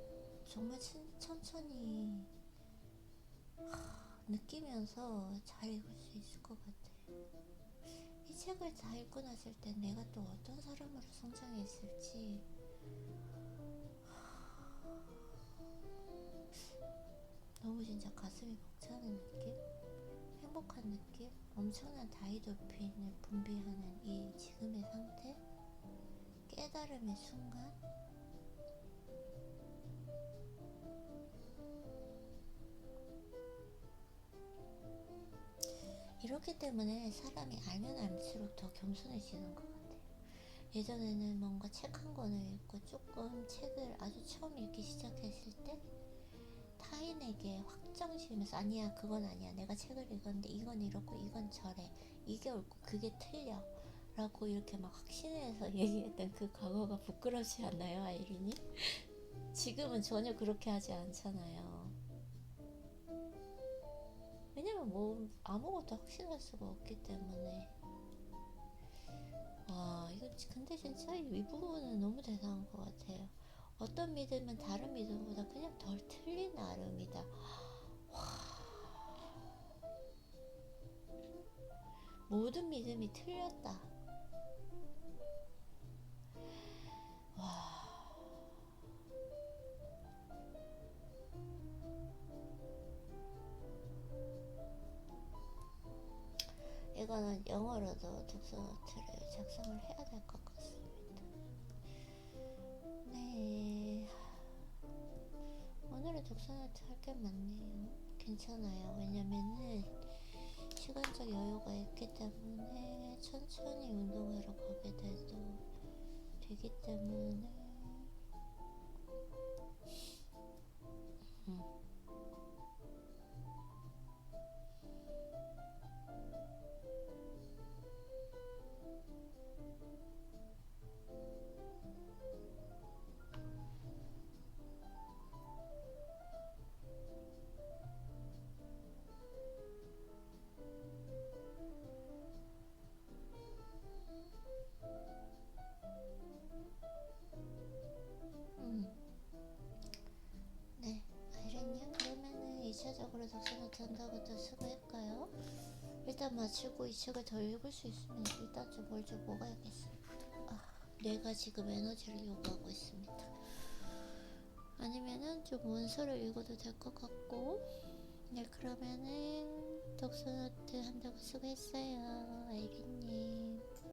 정말 천천히 느끼면서 잘 읽을 수 있을 것 같아요. 이 책을 다 읽고 났을 때 내가 또 어떤 사람으로 성장했을지 너무 진짜 가슴이 벅차는 느낌? 행복한 느낌? 엄청난 다이도핀을 분비하는 이 지금의 상태? 깨달음의 순간? 이렇기 때문에 사람이 알면 알수록 더 겸손해지는 것 같아요. 예전에는 뭔가 책 한 권을 읽고 조금 책을 아주 처음 읽기 시작했을 때 타인에게 확정 지으면서 아니야 그건 아니야 내가 책을 읽었는데 이건 이렇고 이건 저래 이게 옳고 그게 틀려 라고 이렇게 막 확신해서 얘기했던 그 과거가 부끄럽지 않나요, 아이린이? 지금은 전혀 그렇게 하지 않잖아요. 왜냐면 뭐 아무것도 확신할 수가 없기 때문에. 이거 근데 진짜 이 부분은 너무 대단한 것 같아요. 어떤 믿음은 다른 믿음보다 그냥 덜 틀린 나름이다. 모든 믿음이 틀렸다. 이거는 영어로도 독서노트를 작성을 해야 될 것 같습니다. 네. 오늘은 독서노트 할 게 많네요. 괜찮아요. 왜냐면은 시간적 여유가 있기 때문에 천천히 운동하러 가게 돼도 되기 때문에 네, 아이린님 그러면은 2차적으로 독서노트 한다고 또 수고할까요? 일단 마치고 이 책을 더 읽을 수 있으면 일단 좀 뭘 좀 먹어야겠어요. 뇌가 지금 에너지를 요구하고 있습니다. 아니면은 좀 원서를 읽어도 될 것 같고. 네, 그러면은 독서노트 한다고 수고했어요, 아이린님.